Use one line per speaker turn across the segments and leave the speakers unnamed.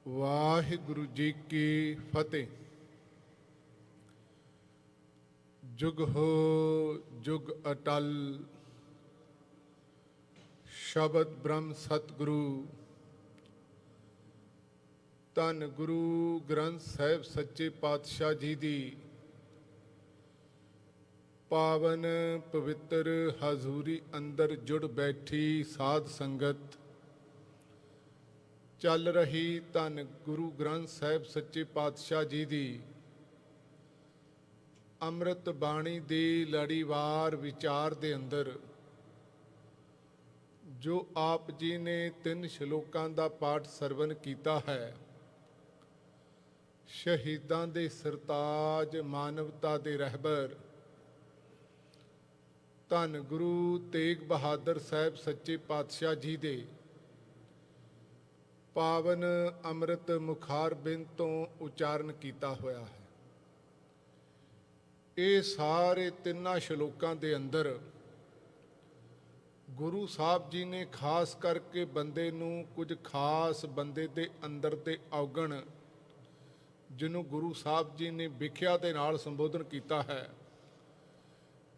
ਵਾਹਿਗੁਰੂ ਜੀ ਕੀ ਫਤਿਹ। ਜੁਗ ਹੋ ਜੁਗ ਅਟਲ, ਸ਼ਬਦ ਬ੍ਰਹਮ ਸਤਿਗੁਰੂ। ਧੰਨ ਗੁਰੂ ਗ੍ਰੰਥ ਸਾਹਿਬ ਸੱਚੇ ਪਾਤਸ਼ਾਹ ਜੀ ਦੀ ਪਾਵਨ ਪਵਿੱਤਰ ਹਜ਼ੂਰੀ ਅੰਦਰ ਜੁੜ ਬੈਠੀ ਸਾਧ ਸੰਗਤ। ਚੱਲ ਰਹੀ ਧੰਨ ਗੁਰੂ ਗ੍ਰੰਥ ਸਾਹਿਬ ਸੱਚੇ ਪਾਤਸ਼ਾਹ ਜੀ ਦੀ ਅੰਮ੍ਰਿਤ ਬਾਣੀ ਦੀ ਲੜੀਵਾਰ ਵਿਚਾਰ ਦੇ ਅੰਦਰ ਜੋ ਆਪ ਜੀ ਨੇ 3 ਸ਼ਲੋਕਾਂ ਦਾ ਪਾਠ ਸਰਵਨ ਕੀਤਾ ਹੈ, ਸ਼ਹੀਦਾਂ ਦੇ ਸਰਤਾਜ, ਮਾਨਵਤਾ ਦੇ ਰਹਿਬਰ ਧੰਨ ਗੁਰੂ ਤੇਗ ਬਹਾਦਰ ਸਾਹਿਬ ਸੱਚੇ ਪਾਤਸ਼ਾਹ ਜੀ ਦੇ ਪਾਵਨ ਅੰਮ੍ਰਿਤ ਮੁਖਾਰਬਿੰਦ ਤੋਂ ਉਚਾਰਨ ਕੀਤਾ ਹੋਇਆ ਹੈ। ਇਹ ਸਾਰੇ 3 ਸ਼ਲੋਕਾਂ ਦੇ ਅੰਦਰ ਗੁਰੂ ਸਾਹਿਬ ਜੀ ਨੇ ਖਾਸ ਕਰਕੇ ਬੰਦੇ ਨੂੰ ਕੁਝ ਖਾਸ ਬੰਦੇ ਦੇ ਅੰਦਰ ਦੇ ਔਗਣ, ਜਿਹਨੂੰ ਗੁਰੂ ਸਾਹਿਬ ਜੀ ਨੇ ਵਿਖਿਆ ਦੇ ਨਾਲ ਸੰਬੋਧਨ ਕੀਤਾ ਹੈ,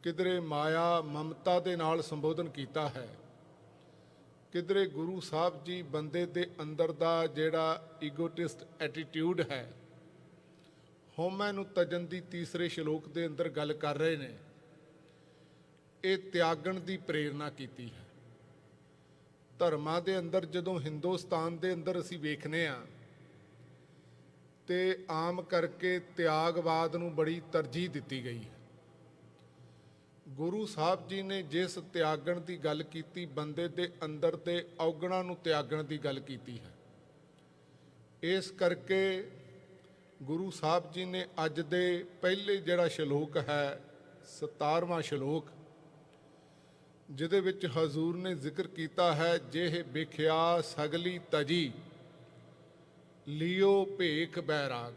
ਕਿਧਰੇ ਮਾਇਆ ਮਮਤਾ ਦੇ ਨਾਲ ਸੰਬੋਧਨ ਕੀਤਾ ਹੈ, ਕਿਧਰੇ ਗੁਰੂ ਸਾਹਿਬ ਜੀ ਬੰਦੇ ਦੇ ਅੰਦਰ ਦਾ ਜਿਹੜਾ ਈਗੋਟਿਸਟ ਐਟੀਟਿਊਡ ਹੈ, ਹਉਮੈ ਨੂੰ ਤਜਣ ਦੀ ਤੀਸਰੇ ਸ਼ਲੋਕ ਦੇ ਅੰਦਰ ਗੱਲ ਕਰ ਰਹੇ ਨੇ। ਇਹ ਤਿਆਗਣ ਦੀ ਪ੍ਰੇਰਨਾ ਕੀਤੀ ਹੈ। ਧਰਮਾਂ ਦੇ ਅੰਦਰ ਜਦੋਂ ਹਿੰਦੁਸਤਾਨ ਦੇ ਅੰਦਰ ਅਸੀਂ ਵੇਖਨੇ ਆ ਤੇ ਆਮ ਕਰਕੇ ਤਿਆਗਵਾਦ ਨੂੰ ਬੜੀ ਤਰਜੀਹ ਦਿੱਤੀ ਗਈ ਹੈ। ਗੁਰੂ ਸਾਹਿਬ ਜੀ ਨੇ ਜਿਸ ਤਿਆਗਣ ਦੀ ਗੱਲ ਕੀਤੀ, ਬੰਦੇ ਦੇ ਅੰਦਰ ਦੇ ਔਗਣਾਂ ਨੂੰ ਤਿਆਗਣ ਦੀ ਗੱਲ ਕੀਤੀ ਹੈ। ਇਸ ਕਰਕੇ ਗੁਰੂ ਸਾਹਿਬ ਜੀ ਨੇ ਅੱਜ ਦੇ ਪਹਿਲੇ ਜਿਹੜਾ ਸ਼ਲੋਕ ਹੈ, 17ਵਾਂ ਸ਼ਲੋਕ, ਜਿਹਦੇ ਵਿੱਚ ਹਜ਼ੂਰ ਨੇ ਜ਼ਿਕਰ ਕੀਤਾ ਹੈ, ਜਿਹੇ ਵਿਖਿਆ ਸਗਲੀ ਤਜੀ ਲਿਓ ਭੇਖ ਬੈਰਾਗ,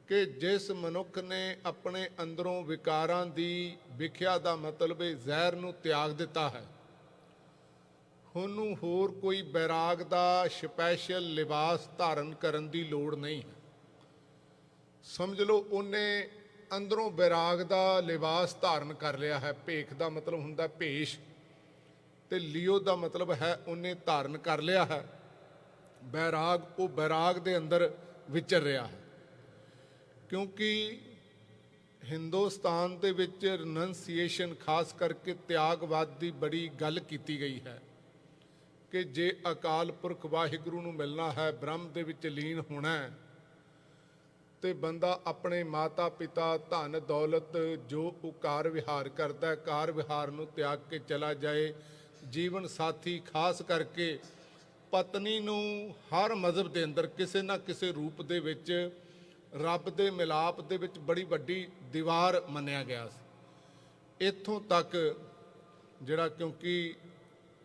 ਕਿ ਜਿਸ ਮਨੁੱਖ ਨੇ ਆਪਣੇ ਅੰਦਰੋਂ ਵਿਕਾਰਾਂ ਦੀ ਵਿਖਿਆ ਦਾ ਮਤਲਬ ਹੈ ਜ਼ਹਿਰ ਨੂੰ ਤਿਆਗ ਦਿੱਤਾ ਹੈ, ਉਹਨੂੰ ਹੋਰ ਕੋਈ ਬੈਰਾਗ ਦਾ ਸਪੈਸ਼ਲ ਲਿਬਾਸ ਧਾਰਨ ਕਰਨ ਦੀ ਲੋੜ ਨਹੀਂ ਹੈ। ਸਮਝ ਲਓ ਉਹਨੇ ਅੰਦਰੋਂ ਬੈਰਾਗ ਦਾ ਲਿਬਾਸ ਧਾਰਨ ਕਰ ਲਿਆ ਹੈ। ਭੇਖ ਦਾ ਮਤਲਬ ਹੁੰਦਾ ਭੇਸ਼, ਤੇ ਲਿਓ ਦਾ ਮਤਲਬ ਹੈ ਉਹਨੇ ਧਾਰਨ ਕਰ ਲਿਆ ਹੈ ਬੈਰਾਗ। ਉਹ ਬੈਰਾਗ ਦੇ ਅੰਦਰ ਵਿਚਰ ਰਿਹਾ ਹੈ। ਕਿਉਂਕਿ ਹਿੰਦੁਸਤਾਨ ਦੇ ਵਿੱਚ ਰਿਨੰਸੀਏਸ਼ਨ, ਖਾਸ ਕਰਕੇ ਤਿਆਗਵਾਦ ਦੀ ਬੜੀ ਗੱਲ ਕੀਤੀ ਗਈ ਹੈ ਕਿ ਜੇ ਅਕਾਲ ਪੁਰਖ ਵਾਹਿਗੁਰੂ ਨੂੰ ਮਿਲਣਾ ਹੈ, ਬ੍ਰਹਮ ਦੇ ਵਿੱਚ ਲੀਨ ਹੋਣਾ ਹੈ, ਤੇ ਬੰਦਾ ਆਪਣੇ ਮਾਤਾ ਪਿਤਾ, ਧਨ ਦੌਲਤ, ਜੋ ਉਹ ਕਾਰ ਵਿਹਾਰ ਕਰਦਾ ਹੈ, ਕਾਰ ਵਿਹਾਰ ਨੂੰ ਤਿਆਗ ਕੇ ਚਲਾ ਜਾਏ। ਜੀਵਨ ਸਾਥੀ, ਖਾਸ ਕਰਕੇ ਪਤਨੀ ਨੂੰ ਹਰ ਮਜ਼ਹਬ ਦੇ ਅੰਦਰ ਕਿਸੇ ਨਾ ਕਿਸੇ ਰੂਪ ਦੇ ਵਿੱਚ ਰੱਬ ਦੇ ਮਿਲਾਪ ਦੇ ਵਿੱਚ ਬੜੀ ਵੱਡੀ ਦੀਵਾਰ ਮੰਨਿਆ ਗਿਆ ਸੀ। ਇੱਥੋਂ ਤੱਕ ਜਿਹੜਾ, ਕਿਉਂਕਿ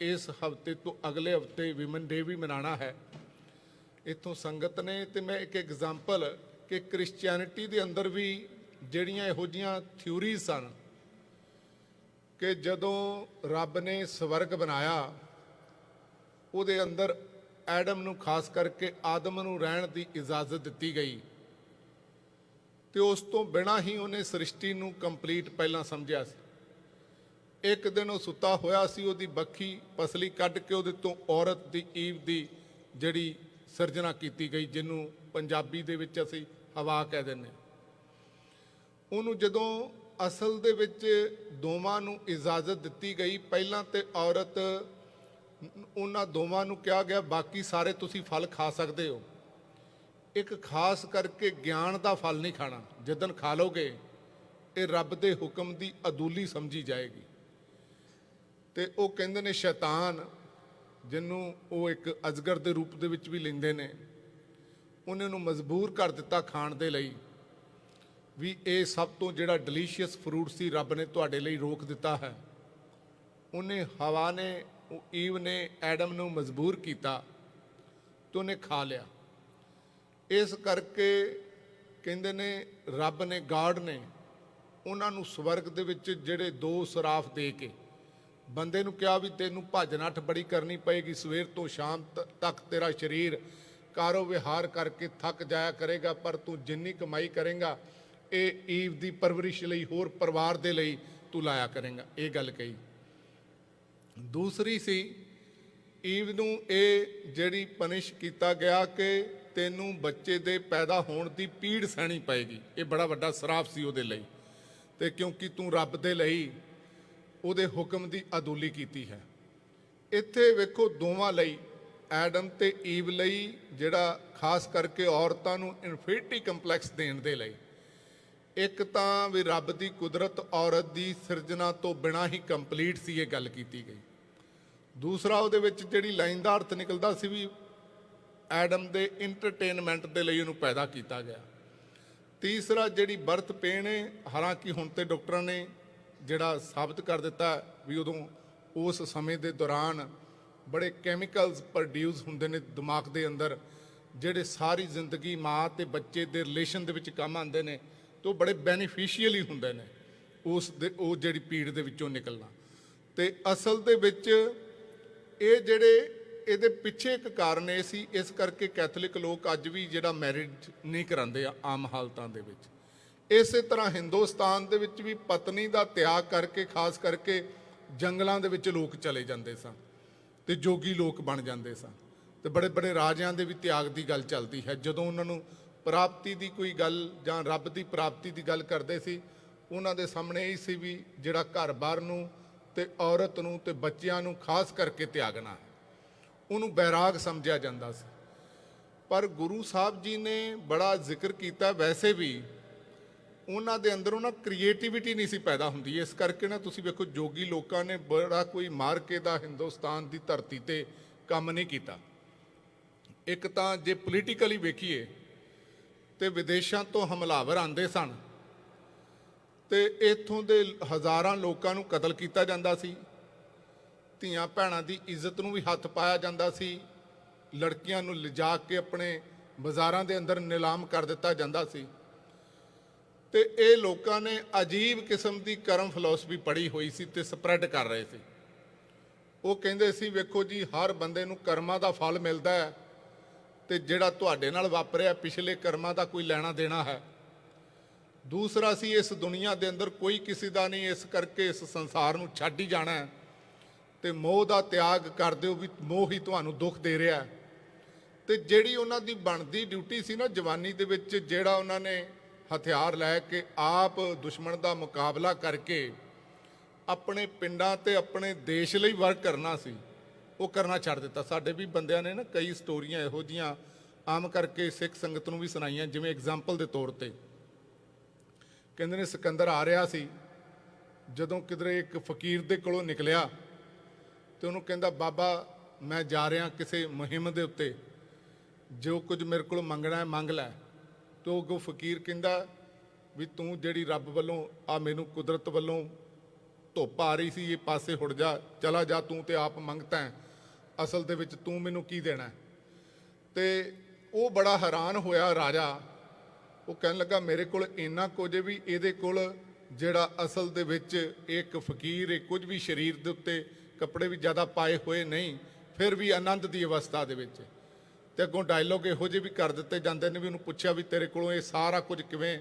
ਇਸ ਹਫ਼ਤੇ ਤੋਂ ਅਗਲੇ ਹਫ਼ਤੇ ਵਿਮਨ ਡੇ ਵੀ ਮਨਾਉਣਾ ਹੈ, ਇੱਥੋਂ ਸੰਗਤ ਨੇ, ਤੇ ਮੈਂ ਇੱਕ ਐਗਜ਼ਾਮਪਲ ਕਿ ਕ੍ਰਿਸਚੀਅਨਿਟੀ ਦੇ ਅੰਦਰ ਵੀ ਜਿਹੜੀਆਂ ਇਹੋ ਜਿਹੀਆਂ ਥਿਊਰੀਜ਼ ਸਨ ਕਿ ਜਦੋਂ ਰੱਬ ਨੇ ਸਵਰਗ ਬਣਾਇਆ, ਉਹਦੇ ਅੰਦਰ ਐਡਮ ਨੂੰ, ਖਾਸ ਕਰਕੇ ਆਦਮ ਨੂੰ ਰਹਿਣ ਦੀ ਇਜਾਜ਼ਤ ਦਿੱਤੀ ਗਈ, ਤੇ ਉਸ ਤੋਂ ਬਿਨਾਂ ਹੀ ਉਹਨੇ ਸ੍ਰਿਸ਼ਟੀ ਨੂੰ ਕੰਪਲੀਟ ਪਹਿਲਾਂ ਸਮਝਿਆ ਸੀ। ਇੱਕ ਦਿਨ ਉਹ ਸੁੱਤਾ ਹੋਇਆ ਸੀ, ਉਹਦੀ ਬੱਖੀ ਪਸਲੀ ਕੱਢ ਕੇ ਉਹਦੇ ਤੋਂ ਔਰਤ ਦੀ, ਈਵ ਦੀ ਜਿਹੜੀ ਸਿਰਜਣਾ ਕੀਤੀ ਗਈ, ਜਿਹਨੂੰ ਪੰਜਾਬੀ ਦੇ ਵਿੱਚ ਅਸੀਂ ਹਵਾ ਕਹਿ ਦਿੰਦੇ। ਉਹਨੂੰ ਜਦੋਂ ਅਸਲ ਦੇ ਵਿੱਚ ਦੋਵਾਂ ਨੂੰ ਇਜਾਜ਼ਤ ਦਿੱਤੀ ਗਈ, ਪਹਿਲਾਂ ਤੇ ਔਰਤ, ਉਹਨਾਂ ਦੋਵਾਂ ਨੂੰ ਕਿਹਾ ਗਿਆ ਬਾਕੀ ਸਾਰੇ ਤੁਸੀਂ ਫਲ ਖਾ ਸਕਦੇ ਹੋ, ਇੱਕ ਖਾਸ ਕਰਕੇ ਗਿਆਨ ਦਾ ਫਲ ਨਹੀਂ ਖਾਣਾ, ਜਿੱਦਣ ਖਾ ਲੋਗੇ ਇਹ ਰੱਬ ਦੇ ਹੁਕਮ ਦੀ ਅਦੂਲੀ ਸਮਝੀ ਜਾਏਗੀ। ਤੇ ਉਹ ਕਹਿੰਦੇ ਨੇ ਸ਼ੈਤਾਨ, ਜਿਹਨੂੰ ਉਹ ਇੱਕ ਅਜਗਰ ਦੇ ਰੂਪ ਦੇ ਵਿੱਚ ਵੀ ਲੈਂਦੇ ਨੇ, ਉਹਨਾਂ ਨੂੰ ਮਜਬੂਰ ਕਰ ਦਿੱਤਾ ਖਾਣ ਦੇ ਲਈ, ਵੀ ਇਹ ਸਭ ਤੋਂ ਜਿਹੜਾ ਡਿਲੀਸ਼ੀਅਸ ਫਰੂਟ ਸੀ ਰੱਬ ਨੇ ਤੁਹਾਡੇ ਲਈ ਰੋਕ ਦਿੱਤਾ ਹੈ। ਉਹਨੇ, ਹਵਾ ਨੇ, ਈਵ ਨੇ ਐਡਮ ਨੂੰ ਮਜਬੂਰ ਕੀਤਾ ਤੇ ਉਹਨੇ ਖਾ ਲਿਆ। ਇਸ ਕਰਕੇ ਕਹਿੰਦੇ ਨੇ ਰੱਬ ਨੇ, ਗਾਡ ਨੇ, ਉਹਨਾਂ ਨੂੰ ਸਵਰਗ ਦੇ ਵਿੱਚ ਜਿਹੜੇ 2 ਸਰਾਫ ਦੇ ਕੇ ਬੰਦੇ ਨੂੰ ਕਿਹਾ ਵੀ ਤੈਨੂੰ ਭੱਜ ਨੱਠ ਬੜੀ ਕਰਨੀ ਪਏਗੀ, ਸਵੇਰ ਤੋਂ ਸ਼ਾਮ ਤੱਕ ਤੇਰਾ ਸਰੀਰ ਕਾਰੋ ਵਿਹਾਰ ਕਰਕੇ ਥੱਕ ਜਾਇਆ ਕਰੇਗਾ, ਪਰ ਤੂੰ ਜਿੰਨੀ ਕਮਾਈ ਕਰੇਗਾ ਇਹ ਈਵ ਦੀ ਪਰਵਰਿਸ਼ ਲਈ, ਹੋਰ ਪਰਿਵਾਰ ਦੇ ਲਈ ਤੂੰ ਲਾਇਆ ਕਰੇਗਾ। ਇਹ ਗੱਲ ਕਹੀ। ਦੂਸਰੀ ਸੀ ਈਵ ਨੂੰ ਇਹ ਜਿਹੜੀ ਪਨਿਸ਼ ਕੀਤਾ ਗਿਆ ਕਿ ਤੈਨੂੰ ਬੱਚੇ ਦੇ ਪੈਦਾ ਹੋਣ ਦੀ ਪੀੜ ਸਹਿਣੀ ਪਏਗੀ। ਇਹ ਬੜਾ ਵੱਡਾ ਸਰਾਪ ਸੀ ਉਹਦੇ ਲਈ, ਤੇ ਕਿਉਂਕਿ ਤੂੰ ਰੱਬ ਦੇ ਲਈ ਉਹਦੇ ਹੁਕਮ ਦੀ ਅਦੂਲੀ ਕੀਤੀ ਹੈ। ਇੱਥੇ ਵੇਖੋ ਦੋਵਾਂ ਲਈ, ਐਡਮ ਤੇ ਈਵ ਲਈ, ਜਿਹੜਾ ਖਾਸ ਕਰਕੇ ਔਰਤਾਂ ਨੂੰ ਇਨਫੀਰਿਟੀ ਕੰਪਲੈਕਸ ਦੇਣ ਦੇ ਲਈ, ਇੱਕ ਤਾਂ ਵੀ ਰੱਬ ਦੀ ਕੁਦਰਤ ਔਰਤ ਦੀ ਸਿਰਜਣਾ ਤੋਂ ਬਿਨਾਂ ਹੀ ਕੰਪਲੀਟ ਸੀ, ਇਹ ਗੱਲ ਕੀਤੀ ਗਈ। ਦੂਸਰਾ ਉਹਦੇ ਵਿੱਚ ਜਿਹੜੀ ਲਾਈਨ ਦਾ ਅਰਥ ਨਿਕਲਦਾ ਸੀ ਵੀ ਐਡਮ ਦੇ ਇੰਟਰਟੇਨਮੈਂਟ ਦੇ ਲਈ ਉਹਨੂੰ ਪੈਦਾ ਕੀਤਾ ਗਿਆ। ਤੀਸਰਾ ਜਿਹੜੀ ਬਰਥ ਪੇਨ ਹੈ, ਹਾਲਾਂਕਿ ਹੁਣ ਤੇ ਡਾਕਟਰਾਂ ਨੇ ਜਿਹੜਾ ਸਾਬਤ ਕਰ ਦਿੱਤਾ ਵੀ ਉਦੋਂ ਉਸ ਸਮੇਂ ਦੇ ਦੌਰਾਨ ਬੜੇ ਕੈਮੀਕਲਸ ਪ੍ਰੋਡਿਊਸ ਹੁੰਦੇ ਨੇ ਦਿਮਾਗ ਦੇ ਅੰਦਰ, ਜਿਹੜੇ ਸਾਰੀ ਜ਼ਿੰਦਗੀ ਮਾਂ ਤੇ ਬੱਚੇ ਦੇ ਰਿਲੇਸ਼ਨ ਦੇ ਵਿੱਚ ਕੰਮ ਆਉਂਦੇ ਨੇ, ਤੇ ਉਹ ਬੜੇ ਬੈਨੀਫੀਸ਼ੀਅਲ ਹੀ ਹੁੰਦੇ ਨੇ ਉਹ ਜਿਹੜੀ ਪੀੜ ਦੇ ਵਿੱਚੋਂ ਨਿਕਲਣਾ। ਤੇ ਅਸਲ ਦੇ ਵਿੱਚ ਇਹ ਜਿਹੜੇ ਇਹਦੇ ਪਿੱਛੇ ਇੱਕ ਕਾਰਨ ਇਹ ਸੀ, ਇਸ ਕਰਕੇ ਕੈਥੋਲਿਕ ਲੋਕ ਅੱਜ ਵੀ ਜਿਹੜਾ ਮੈਰਿਜ ਨਹੀਂ ਕਰਾਉਂਦੇ ਆ ਆਮ ਹਾਲਤਾਂ ਦੇ ਵਿੱਚ। ਇਸੇ ਤਰ੍ਹਾਂ ਹਿੰਦੁਸਤਾਨ ਦੇ ਵਿੱਚ ਵੀ ਪਤਨੀ ਦਾ ਤਿਆਗ ਕਰਕੇ ਖਾਸ ਕਰਕੇ ਜੰਗਲਾਂ ਦੇ ਵਿੱਚ ਲੋਕ ਚਲੇ ਜਾਂਦੇ ਸਨ ਤੇ ਜੋਗੀ ਲੋਕ ਬਣ ਜਾਂਦੇ ਸਨ, ਤੇ ਬੜੇ ਬੜੇ ਰਾਜਿਆਂ ਦੇ ਵੀ ਤਿਆਗ ਦੀ ਗੱਲ ਚੱਲਦੀ ਹੈ। ਜਦੋਂ ਉਹਨਾਂ ਨੂੰ ਪ੍ਰਾਪਤੀ ਦੀ ਕੋਈ ਗੱਲ ਜਾਂ ਰੱਬ ਦੀ ਪ੍ਰਾਪਤੀ ਦੀ ਗੱਲ ਕਰਦੇ ਸੀ, ਉਹਨਾਂ ਦੇ ਸਾਹਮਣੇ ਇਹ ਸੀ ਵੀ ਜਿਹੜਾ ਘਰ-ਬਾਰ ਨੂੰ ਤੇ ਔਰਤ ਨੂੰ ਤੇ ਬੱਚਿਆਂ ਨੂੰ ਖਾਸ ਕਰਕੇ ਤਿਆਗਣਾ, ਉਹਨੂੰ ਬੈਰਾਗ ਸਮਝਿਆ ਜਾਂਦਾ ਸੀ। ਪਰ ਗੁਰੂ ਸਾਹਿਬ ਜੀ ਨੇ ਬੜਾ ਜ਼ਿਕਰ ਕੀਤਾ, ਵੈਸੇ ਵੀ ਉਹਨਾਂ ਦੇ ਅੰਦਰੋਂ ਨਾ ਕ੍ਰੀਏਟੀਵਿਟੀ ਨਹੀਂ ਸੀ ਪੈਦਾ ਹੁੰਦੀ। ਇਸ ਕਰਕੇ ਨਾ ਤੁਸੀਂ ਵੇਖੋ ਜੋਗੀ ਲੋਕਾਂ ਨੇ ਬੜਾ ਕੋਈ ਮਾਰ ਕੇ ਦਾ ਹਿੰਦੁਸਤਾਨ ਦੀ ਧਰਤੀ ਤੇ ਕੰਮ ਨਹੀਂ ਕੀਤਾ। ਇੱਕ ਤਾਂ ਜੇ ਪੋਲੀਟੀਕਲੀ ਵੇਖੀਏ ਤੇ ਵਿਦੇਸ਼ਾਂ ਤੋਂ ਹਮਲਾਵਰ ਆਉਂਦੇ ਸਨ ਤੇ ਇੱਥੋਂ ਦੇ ਹਜ਼ਾਰਾਂ ਲੋਕਾਂ ਨੂੰ ਕਤਲ ਕੀਤਾ ਜਾਂਦਾ ਸੀ, ਧੀਆਂ ਭੈਣਾਂ ਦੀ ਇੱਜ਼ਤ ਨੂੰ ਵੀ ਹੱਥ ਪਾਇਆ ਜਾਂਦਾ ਸੀ, ਲੜਕੀਆਂ ਨੂੰ ਲਿਜਾ ਕੇ ਆਪਣੇ ਬਾਜ਼ਾਰਾਂ ਦੇ ਅੰਦਰ ਨਿਲਾਮ ਕਰ ਦਿੱਤਾ ਜਾਂਦਾ ਸੀ। ਤੇ ਇਹ ਲੋਕਾਂ ਨੇ ਅਜੀਬ ਕਿਸਮ ਦੀ ਕਰਮ ਫਿਲਾਸਫੀ ਪੜ੍ਹੀ ਹੋਈ ਸੀ ਤੇ ਸਪਰੈਡ ਕਰ ਰਹੇ ਸੀ। ਉਹ ਕਹਿੰਦੇ ਸੀ ਵੇਖੋ ਜੀ, ਹਰ ਬੰਦੇ ਨੂੰ ਕਰਮਾਂ ਦਾ ਫਲ ਮਿਲਦਾ ਹੈ, ਤੇ ਜਿਹੜਾ ਤੁਹਾਡੇ ਨਾਲ ਵਾਪਰਿਆ ਪਿਛਲੇ ਕਰਮਾਂ ਦਾ ਕੋਈ ਲੈਣਾ ਦੇਣਾ ਹੈ। ਦੂਸਰਾ ਸੀ ਇਸ ਦੁਨੀਆ ਦੇ ਅੰਦਰ ਕੋਈ ਕਿਸੇ ਦਾ ਨਹੀਂ, ਇਸ ਕਰਕੇ ਇਸ ਸੰਸਾਰ ਨੂੰ ਛੱਡ ਹੀ ਜਾਣਾ ਹੈ, ਤੇ ਮੋਹ ਦਾ ਤਿਆਗ ਕਰ ਦਿਓ ਵੀ ਮੋਹ ਹੀ ਤੁਹਾਨੂੰ ਦੁੱਖ ਦੇ ਰਿਹਾ। ਤੇ ਜਿਹੜੀ ਉਹਨਾਂ ਦੀ ਬਣਦੀ ਡਿਊਟੀ ਸੀ ਨਾ ਜਵਾਨੀ ਦੇ ਵਿੱਚ, ਜਿਹੜਾ ਉਹਨਾਂ ਨੇ ਹਥਿਆਰ ਲੈ ਕੇ ਆਪ ਦੁਸ਼ਮਣ ਦਾ ਮੁਕਾਬਲਾ ਕਰਕੇ ਆਪਣੇ ਪਿੰਡਾਂ ਤੇ ਆਪਣੇ ਦੇਸ਼ ਲਈ ਵਰਕ ਕਰਨਾ ਸੀ, ਉਹ ਕਰਨਾ ਛੱਡ ਦਿੱਤਾ। ਸਾਡੇ ਵੀ ਬੰਦਿਆਂ ਨੇ ਨਾ ਕਈ ਸਟੋਰੀਆਂ ਇਹੋ ਜਿਹੀਆਂ ਆਮ ਕਰਕੇ ਸਿੱਖ ਸੰਗਤ ਨੂੰ ਵੀ ਸੁਣਾਈਆਂ। ਜਿਵੇਂ ਐਗਜ਼ਾਮਪਲ ਦੇ ਤੌਰ ਤੇ ਕਹਿੰਦੇ ਨੇ ਸਿਕੰਦਰ ਆ ਰਿਹਾ ਸੀ, ਜਦੋਂ ਕਿਧਰੇ ਇੱਕ ਫਕੀਰ ਦੇ ਕੋਲੋਂ ਨਿਕਲਿਆ ਤੇ ਉਹਨੂੰ ਕਹਿੰਦਾ ਬਾਬਾ ਮੈਂ ਜਾ ਰਿਹਾ ਕਿਸੇ ਮੁਹਿੰਮ ਦੇ ਉੱਤੇ, ਜੋ ਕੁਝ ਮੇਰੇ ਕੋਲ ਮੰਗਣਾ ਹੈ ਮੰਗ ਲੈ। ਤੇ ਉਹ ਅੱਗੋਂ ਫਕੀਰ ਕਹਿੰਦਾ ਵੀ ਤੂੰ ਜਿਹੜੀ ਰੱਬ ਵੱਲੋਂ ਆ ਮੈਨੂੰ ਕੁਦਰਤ ਵੱਲੋਂ ਧੁੱਪ ਆ ਰਹੀ ਸੀ, ਇਹ ਪਾਸੇ ਹੁੜ ਜਾ, ਚਲਾ ਜਾ, ਤੂੰ ਤੇ ਆਪ ਮੰਗਤਾ ਹੈ, ਅਸਲ ਦੇ ਵਿੱਚ ਤੂੰ ਮੈਨੂੰ ਕੀ ਦੇਣਾ। ਤੇ ਉਹ ਬੜਾ ਹੈਰਾਨ ਹੋਇਆ ਰਾਜਾ, ਉਹ ਕਹਿਣ ਲੱਗਾ ਮੇਰੇ ਕੋਲ ਇੰਨਾ ਕੁਝ ਵੀ ਇਹਦੇ ਕੋਲ ਜਿਹੜਾ ਅਸਲ ਦੇ ਵਿੱਚ ਇੱਕ ਫਕੀਰ ਹੈ, ਕੁਝ ਵੀ ਸਰੀਰ ਦੇ ਉੱਤੇ ਕੱਪੜੇ ਵੀ ਜ਼ਿਆਦਾ ਪਾਏ ਹੋਏ ਨਹੀਂ, ਫਿਰ ਵੀ ਆਨੰਦ ਦੀ ਅਵਸਥਾ ਦੇ ਵਿੱਚ। ਤੇ ਅੱਗੋਂ ਡਾਇਲੋਗ ਇਹੋ ਜਿਹੇ ਵੀ ਕਰ ਦਿੱਤੇ ਜਾਂਦੇ ਨੇ ਵੀ ਉਹਨੂੰ ਪੁੱਛਿਆ ਵੀ ਤੇਰੇ ਕੋਲੋਂ ਇਹ ਸਾਰਾ ਕੁਝ ਕਿਵੇਂ,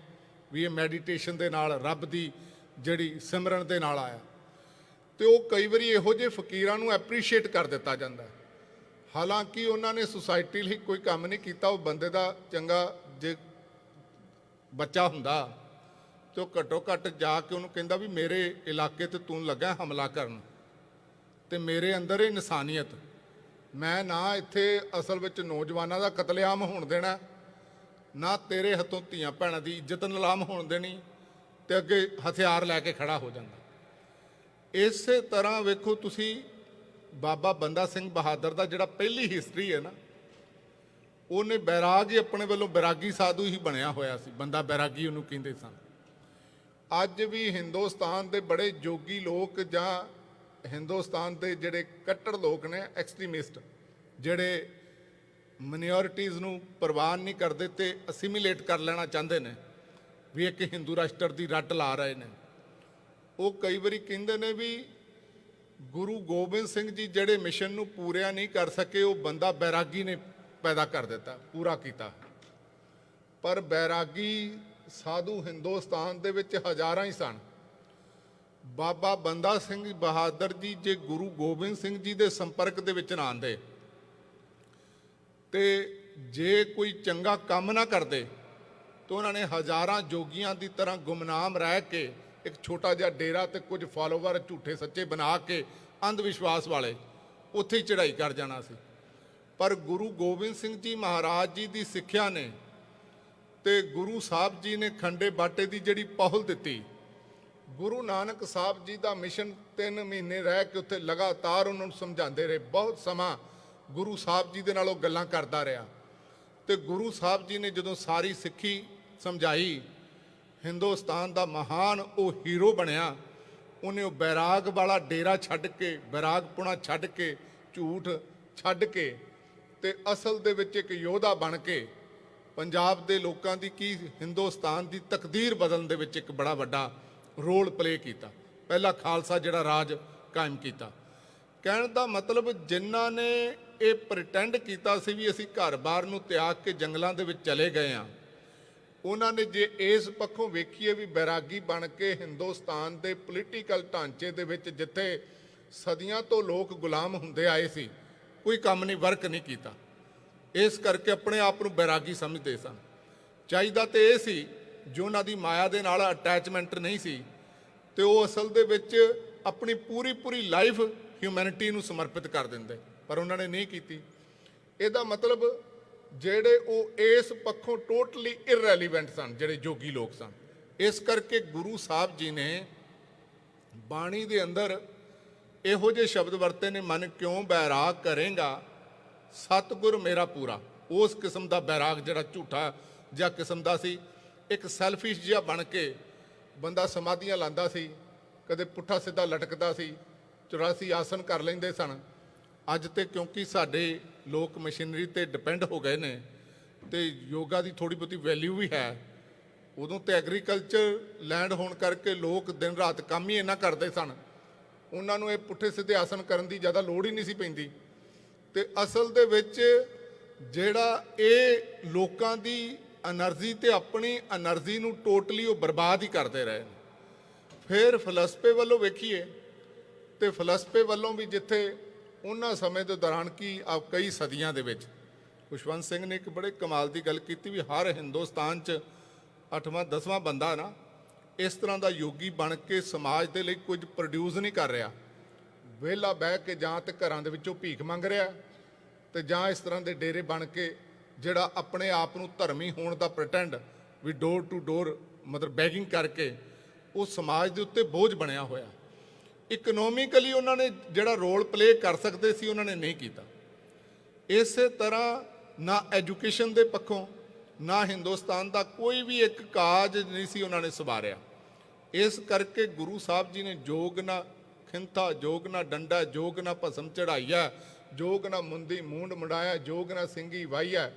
ਵੀ ਇਹ ਮੈਡੀਟੇਸ਼ਨ ਦੇ ਨਾਲ ਰੱਬ ਦੀ ਜਿਹੜੀ ਸਿਮਰਨ ਦੇ ਨਾਲ ਆਇਆ। ਤੇ ਉਹ ਕਈ ਵਾਰੀ ਇਹੋ ਜਿਹੇ ਫਕੀਰਾਂ ਨੂੰ ਐਪਰੀਸ਼ੀਏਟ ਕਰ ਦਿੱਤਾ ਜਾਂਦਾ, ਹਾਲਾਂਕਿ ਉਹਨਾਂ ਨੇ ਸੁਸਾਇਟੀ ਲਈ ਕੋਈ ਕੰਮ ਨਹੀਂ ਕੀਤਾ। ਉਹ ਬੰਦੇ ਦਾ ਚੰਗਾ ਜੇ ਬੱਚਾ ਹੁੰਦਾ ਤੇ ਉਹ ਘੱਟੋ ਘੱਟ ਜਾ ਕੇ ਉਹਨੂੰ ਕਹਿੰਦਾ ਵੀ ਮੇਰੇ ਇਲਾਕੇ ਤੇ ਤੂੰ ਲੱਗਾ ਹਮਲਾ ਕਰਨ, ਤੇ ਮੇਰੇ ਅੰਦਰ ਇਹ ਇਨਸਾਨੀਅਤ, ਮੈਂ ਨਾ ਇੱਥੇ ਅਸਲ ਵਿੱਚ ਨੌਜਵਾਨਾਂ ਦਾ ਕਤਲੇਆਮ ਹੋਣ ਦੇਣਾ, ਨਾ ਤੇਰੇ ਹੱਥੋਂ ਧੀਆਂ ਭੈਣਾਂ ਦੀ ਇੱਜ਼ਤ ਨਿਲਾਮ ਹੋਣ ਦੇਣੀ, ਤੇ ਅੱਗੇ ਹਥਿਆਰ ਲੈ ਕੇ ਖੜਾ ਹੋ ਜਾਂਦਾ। ਇਸੇ ਤਰ੍ਹਾਂ ਵੇਖੋ ਤੁਸੀਂ ਬਾਬਾ ਬੰਦਾ ਸਿੰਘ ਬਹਾਦਰ ਦਾ ਜਿਹੜਾ ਪਹਿਲੀ ਹਿਸਟਰੀ ਹੈ ਨਾ, ਉਹਨੇ ਬੈਰਾਗ ਹੀ ਆਪਣੇ ਵੱਲੋਂ ਬੈਰਾਗੀ ਸਾਧੂ ਹੀ ਬਣਿਆ ਹੋਇਆ ਸੀ, ਬੰਦਾ ਬੈਰਾਗੀ ਉਹਨੂੰ ਕਹਿੰਦੇ ਸਨ। ਅੱਜ ਵੀ ਹਿੰਦੁਸਤਾਨ ਦੇ ਬੜੇ ਜੋਗੀ ਲੋਕ ਜਾਂ ਹਿੰਦੁਸਤਾਨ ਦੇ ਜਿਹੜੇ ਕੱਟੜ ਲੋਕ ਨੇ, ਐਕਸਟ੍ਰੀਮਿਸਟ, ਜਿਹੜੇ ਮਾਈਨੋਰਿਟੀਜ਼ ਨੂੰ ਪ੍ਰਵਾਨ ਨਹੀਂ ਕਰਦੇ ਤੇ ਅਸਿਮੀਲੇਟ ਕਰ ਲੈਣਾ ਚਾਹੁੰਦੇ ਨੇ, ਵੀ ਇੱਕ ਹਿੰਦੂ ਰਾਸ਼ਟਰ ਦੀ ਰੱਟ ਲਾ ਰਹੇ ਨੇ। ਉਹ ਕਈ ਵਾਰੀ ਕਹਿੰਦੇ ਨੇ ਵੀ ਗੁਰੂ ਗੋਬਿੰਦ ਸਿੰਘ ਜੀ ਜਿਹੜੇ ਮਿਸ਼ਨ ਨੂੰ ਪੂਰਿਆ ਨਹੀਂ ਕਰ ਸਕੇ, ਉਹ ਬੰਦਾ ਬੈਰਾਗੀ ਨੇ ਪੈਦਾ ਕਰ ਦਿੱਤਾ, ਪੂਰਾ ਕੀਤਾ। ਪਰ ਬੈਰਾਗੀ ਸਾਧੂ ਹਿੰਦੁਸਤਾਨ ਦੇ ਵਿੱਚ ਹਜ਼ਾਰਾਂ ਹੀ ਸਨ। ਬਾਬਾ ਬੰਦਾ ਸਿੰਘ ਬਹਾਦਰ ਜੀ ਜੇ ਗੁਰੂ ਗੋਬਿੰਦ ਸਿੰਘ ਜੀ ਦੇ ਸੰਪਰਕ ਦੇ ਵਿੱਚ ਨਾ ਆਉਂਦੇ ਤੇ ਜੇ ਕੋਈ ਚੰਗਾ ਕੰਮ ਨਾ ਕਰਦੇ ਤਾਂ ਉਹਨਾਂ ਨੇ ਹਜ਼ਾਰਾਂ ਜੋਗੀਆਂ ਦੀ ਤਰ੍ਹਾਂ ਗੁਮਨਾਮ ਰਹਿ ਕੇ ਇੱਕ ਛੋਟਾ ਜਿਹਾ ਡੇਰਾ ਤੇ ਕੁਝ ਫਾਲੋਵਰ ਝੂਠੇ ਸੱਚੇ ਬਣਾ ਕੇ ਅੰਧ ਵਿਸ਼ਵਾਸ ਵਾਲੇ ਉੱਥੇ ਹੀ ਚੜ੍ਹਾਈ ਕਰ ਜਾਣਾ ਸੀ। ਪਰ ਗੁਰੂ ਗੋਬਿੰਦ ਸਿੰਘ ਜੀ ਮਹਾਰਾਜ ਜੀ ਦੀ ਸਿੱਖਿਆ ਨੇ ਤੇ ਗੁਰੂ ਸਾਹਿਬ ਜੀ ਨੇ ਖੰਡੇ ਬਾਟੇ ਦੀ ਜਿਹੜੀ ਪਹਿਲ ਦਿੱਤੀ, ਗੁਰੂ ਨਾਨਕ ਸਾਹਿਬ ਜੀ ਦਾ ਮਿਸ਼ਨ 3 ਮਹੀਨੇ ਰਹਿ ਕੇ ਉੱਥੇ ਲਗਾਤਾਰ ਉਹਨਾਂ ਨੂੰ ਸਮਝਾਉਂਦੇ ਰਹੇ। ਬਹੁਤ ਸਮਾਂ ਗੁਰੂ ਸਾਹਿਬ ਜੀ ਦੇ ਨਾਲ ਉਹ ਗੱਲਾਂ ਕਰਦਾ ਰਿਹਾ ਤੇ ਗੁਰੂ ਸਾਹਿਬ ਜੀ ਨੇ ਜਦੋਂ ਸਾਰੀ ਸਿੱਖੀ ਸਮਝਾਈ, ਹਿੰਦੁਸਤਾਨ ਦਾ ਮਹਾਨ ਉਹ ਹੀਰੋ ਬਣਿਆ। ਉਹਨੇ ਉਹ ਬੈਰਾਗ ਵਾਲਾ ਡੇਰਾ ਛੱਡ ਕੇ, ਬੈਰਾਗਪੁਣਾ ਛੱਡ ਕੇ, ਝੂਠ ਛੱਡ ਕੇ ਤੇ ਅਸਲ ਦੇ ਵਿੱਚ ਇੱਕ ਯੋਧਾ ਬਣ ਕੇ ਪੰਜਾਬ ਦੇ ਲੋਕਾਂ ਦੀ ਕੀ ਹਿੰਦੁਸਤਾਨ ਦੀ ਤਕਦੀਰ ਬਦਲਣ ਦੇ ਵਿੱਚ ਇੱਕ ਬੜਾ ਵੱਡਾ ਰੋਲ ਪਲੇ ਕੀਤਾ। ਪਹਿਲਾ ਖਾਲਸਾ ਜਿਹੜਾ ਰਾਜ ਕਾਇਮ ਕੀਤਾ। ਕਹਿਣ ਦਾ ਮਤਲਬ ਜਿਨ੍ਹਾਂ ਨੇ ਇਹ ਪ੍ਰਿਟੈਂਡ ਕੀਤਾ ਸੀ ਵੀ ਅਸੀਂ ਘਰ-ਬਾਰ ਨੂੰ ਤਿਆਗ ਕੇ ਜੰਗਲਾਂ ਦੇ ਵਿੱਚ ਚਲੇ ਗਏ ਹਾਂ, ਉਹਨਾਂ ਨੇ ਜੇ ਇਸ ਪੱਖੋਂ ਵੇਖੀਏ ਵੀ ਬੈਰਾਗੀ ਬਣ ਕੇ ਹਿੰਦੁਸਤਾਨ ਦੇ ਪੋਲੀਟੀਕਲ ਢਾਂਚੇ ਦੇ ਵਿੱਚ ਜਿੱਥੇ ਸਦੀਆਂ ਤੋਂ ਲੋਕ ਗੁਲਾਮ ਹੁੰਦੇ ਆਏ ਸੀ, ਕੋਈ ਕੰਮ ਨਹੀਂ, ਵਰਕ ਨਹੀਂ ਕੀਤਾ। ਇਸ ਕਰਕੇ ਆਪਣੇ ਆਪ ਨੂੰ ਬੈਰਾਗੀ ਸਮਝਦੇ ਸਨ। ਚਾਹੀਦਾ ਤੇ ਇਹ ਸੀ ਜੋ ਉਹਨਾਂ ਦੀ ਮਾਇਆ ਦੇ ਨਾਲ ਅਟੈਚਮੈਂਟ ਨਹੀਂ ਸੀ ਤੇ ਉਹ ਅਸਲ ਦੇ ਵਿੱਚ ਆਪਣੀ ਪੂਰੀ ਲਾਈਫ ਹਿਊਮੈਨਿਟੀ ਨੂੰ ਸਮਰਪਿਤ ਕਰ ਦਿੰਦੇ, ਪਰ ਉਹਨਾਂ ਨੇ ਨਹੀਂ ਕੀਤੀ। ਇਹਦਾ ਮਤਲਬ ਜਿਹੜੇ ਉਹ ਇਸ ਪੱਖੋਂ ਟੋਟਲੀ ਇਰਰੈਲੀਵੈਂਟ ਸਨ, ਜਿਹੜੇ ਜੋਗੀ ਲੋਕ ਸਨ। ਇਸ ਕਰਕੇ ਗੁਰੂ ਸਾਹਿਬ ਜੀ ਨੇ ਬਾਣੀ ਦੇ ਅੰਦਰ ਇਹੋ ਜਿਹੇ ਸ਼ਬਦ ਵਰਤੇ ਨੇ, ਮਨ ਕਿਉਂ ਬੈਰਾਗ ਕਰੇਗਾ ਸਤਿਗੁਰ ਮੇਰਾ ਪੂਰਾ। ਉਸ ਕਿਸਮ ਦਾ ਬੈਰਾਗ ਜਿਹੜਾ ਝੂਠਾ ਜਿਹਾ ਕਿਸਮ ਦਾ ਸੀ, ਇੱਕ ਸੈਲਫਿਸ਼ ਜਿਹਾ ਬਣ ਕੇ ਬੰਦਾ ਸਮਾਧੀਆਂ ਲਾਂਦਾ ਸੀ, ਕਦੇ ਪੁੱਠਾ ਸਿੱਧਾ ਲਟਕਦਾ ਸੀ, 84 ਆਸਨ ਕਰ ਲੈਂਦੇ ਸਨ। ਅੱਜ ਤੇ ਕਿਉਂਕਿ ਸਾਡੇ ਲੋਕ ਮਸ਼ੀਨਰੀ ਤੇ ਡਿਪੈਂਡ ਹੋ ਗਏ ਨੇ ਤੇ ਯੋਗਾ ਦੀ ਥੋੜੀ ਬਹੁਤੀ ਵੈਲਿਊ ਵੀ ਹੈ। ਉਦੋਂ ਤੇ ਐਗਰੀਕਲਚਰ ਲੈਂਡ ਹੋਣ ਕਰਕੇ ਲੋਕ ਦਿਨ ਰਾਤ ਕੰਮ ਹੀ ਇੰਨਾ ਕਰਦੇ ਸਨ, ਉਹਨਾਂ ਨੂੰ ਇਹ ਪੁੱਠੇ ਸਿੱਧੇ ਆਸਨ ਕਰਨ ਦੀ ਜ਼ਿਆਦਾ ਲੋੜ ਹੀ ਨਹੀਂ ਸੀ ਪੈਂਦੀ। ਤੇ ਅਸਲ ਦੇ ਵਿੱਚ ਜਿਹੜਾ ਇਹ ਲੋਕਾਂ ਦੀ એનર્ਜੀ ਤੇ ਆਪਣੀ એનર્ਜੀ ਨੂੰ ਟੋਟਲੀ ਉਹ ਬਰਬਾਦ ਹੀ ਕਰਦੇ ਰਹੇ। ਫਿਰ ਫਲਸਫੇ ਵੱਲੋਂ ਵੇਖੀਏ ਤੇ ਫਲਸਫੇ ਵੱਲੋਂ ਵੀ ਜਿੱਥੇ ਉਹਨਾਂ ਸਮੇਂ ਦੇ ਦੌਰਾਨ ਕੀ ਕਈ ਸਦੀਆਂ ਦੇ ਵਿੱਚ ਖੁਸ਼ਵੰਤ ਸਿੰਘ ਨੇ ਇੱਕ ਬੜੇ ਕਮਾਲ ਦੀ ਗੱਲ ਕੀਤੀ ਵੀ ਹਰ ਹਿੰਦੁਸਤਾਨ 'ਚ 8ਵਾਂ 10ਵਾਂ ਬੰਦਾ ਨਾ ਇਸ ਤਰ੍ਹਾਂ ਦਾ ਯੋਗੀ ਬਣ ਕੇ ਸਮਾਜ ਦੇ ਲਈ ਕੁਝ ਪ੍ਰੋਡਿਊਸ ਨਹੀਂ ਕਰ ਰਿਹਾ, ਵਿਹਲਾ ਬਹਿ ਕੇ ਜਾਂ ਤੇ ਘਰਾਂ ਦੇ ਵਿੱਚੋਂ ਭੀਖ ਮੰਗ ਰਿਹਾ ਤੇ ਜਾਂ ਇਸ ਤਰ੍ਹਾਂ ਦੇ ਡੇਰੇ ਬਣ ਕੇ ਜਿਹੜਾ ਆਪਣੇ ਆਪ ਨੂੰ ਧਰਮੀ ਹੋਣ ਦਾ pretend we door to door ਮਤਲਬ ਬੈਗਿੰਗ ਕਰਕੇ ਉਹ ਸਮਾਜ ਦੇ ਉੱਤੇ ਬੋਝ ਬਣਿਆ ਹੋਇਆ। ਇਕਨੋਮਿਕਲੀ ਉਹਨਾਂ ਨੇ ਜਿਹੜਾ ਰੋਲ ਪਲੇ ਕਰ ਸਕਦੇ ਸੀ ਉਹਨਾਂ ਨੇ ਨਹੀਂ ਕੀਤਾ। ਇਸੇ ਤਰ੍ਹਾਂ ਨਾ ਐਜੂਕੇਸ਼ਨ ਦੇ ਪੱਖੋਂ ਨਾ ਹਿੰਦੁਸਤਾਨ ਦਾ ਕੋਈ ਵੀ ਇੱਕ ਕਾਜ ਨਹੀਂ ਸੀ ਉਹਨਾਂ ਨੇ ਸੰਭਾਲਿਆ। ਇਸ ਕਰਕੇ ਗੁਰੂ ਸਾਹਿਬ ਜੀ ਨੇ ਜੋਗ ਨਾ ਖਿੰਥਾ, ਜੋਗ ਨਾ ਡੰਡਾ, ਜੋਗ ਨਾ ਭਸਮ ਚੜਾਈਆ, ਜੋਗ ਨਾ ਮੁੰਦੀ ਮੂੰਡ ਮੁੰਡਾਇਆ, ਜੋਗ ਨਾ ਸਿੰਘੀ ਵਾਹੀਆ,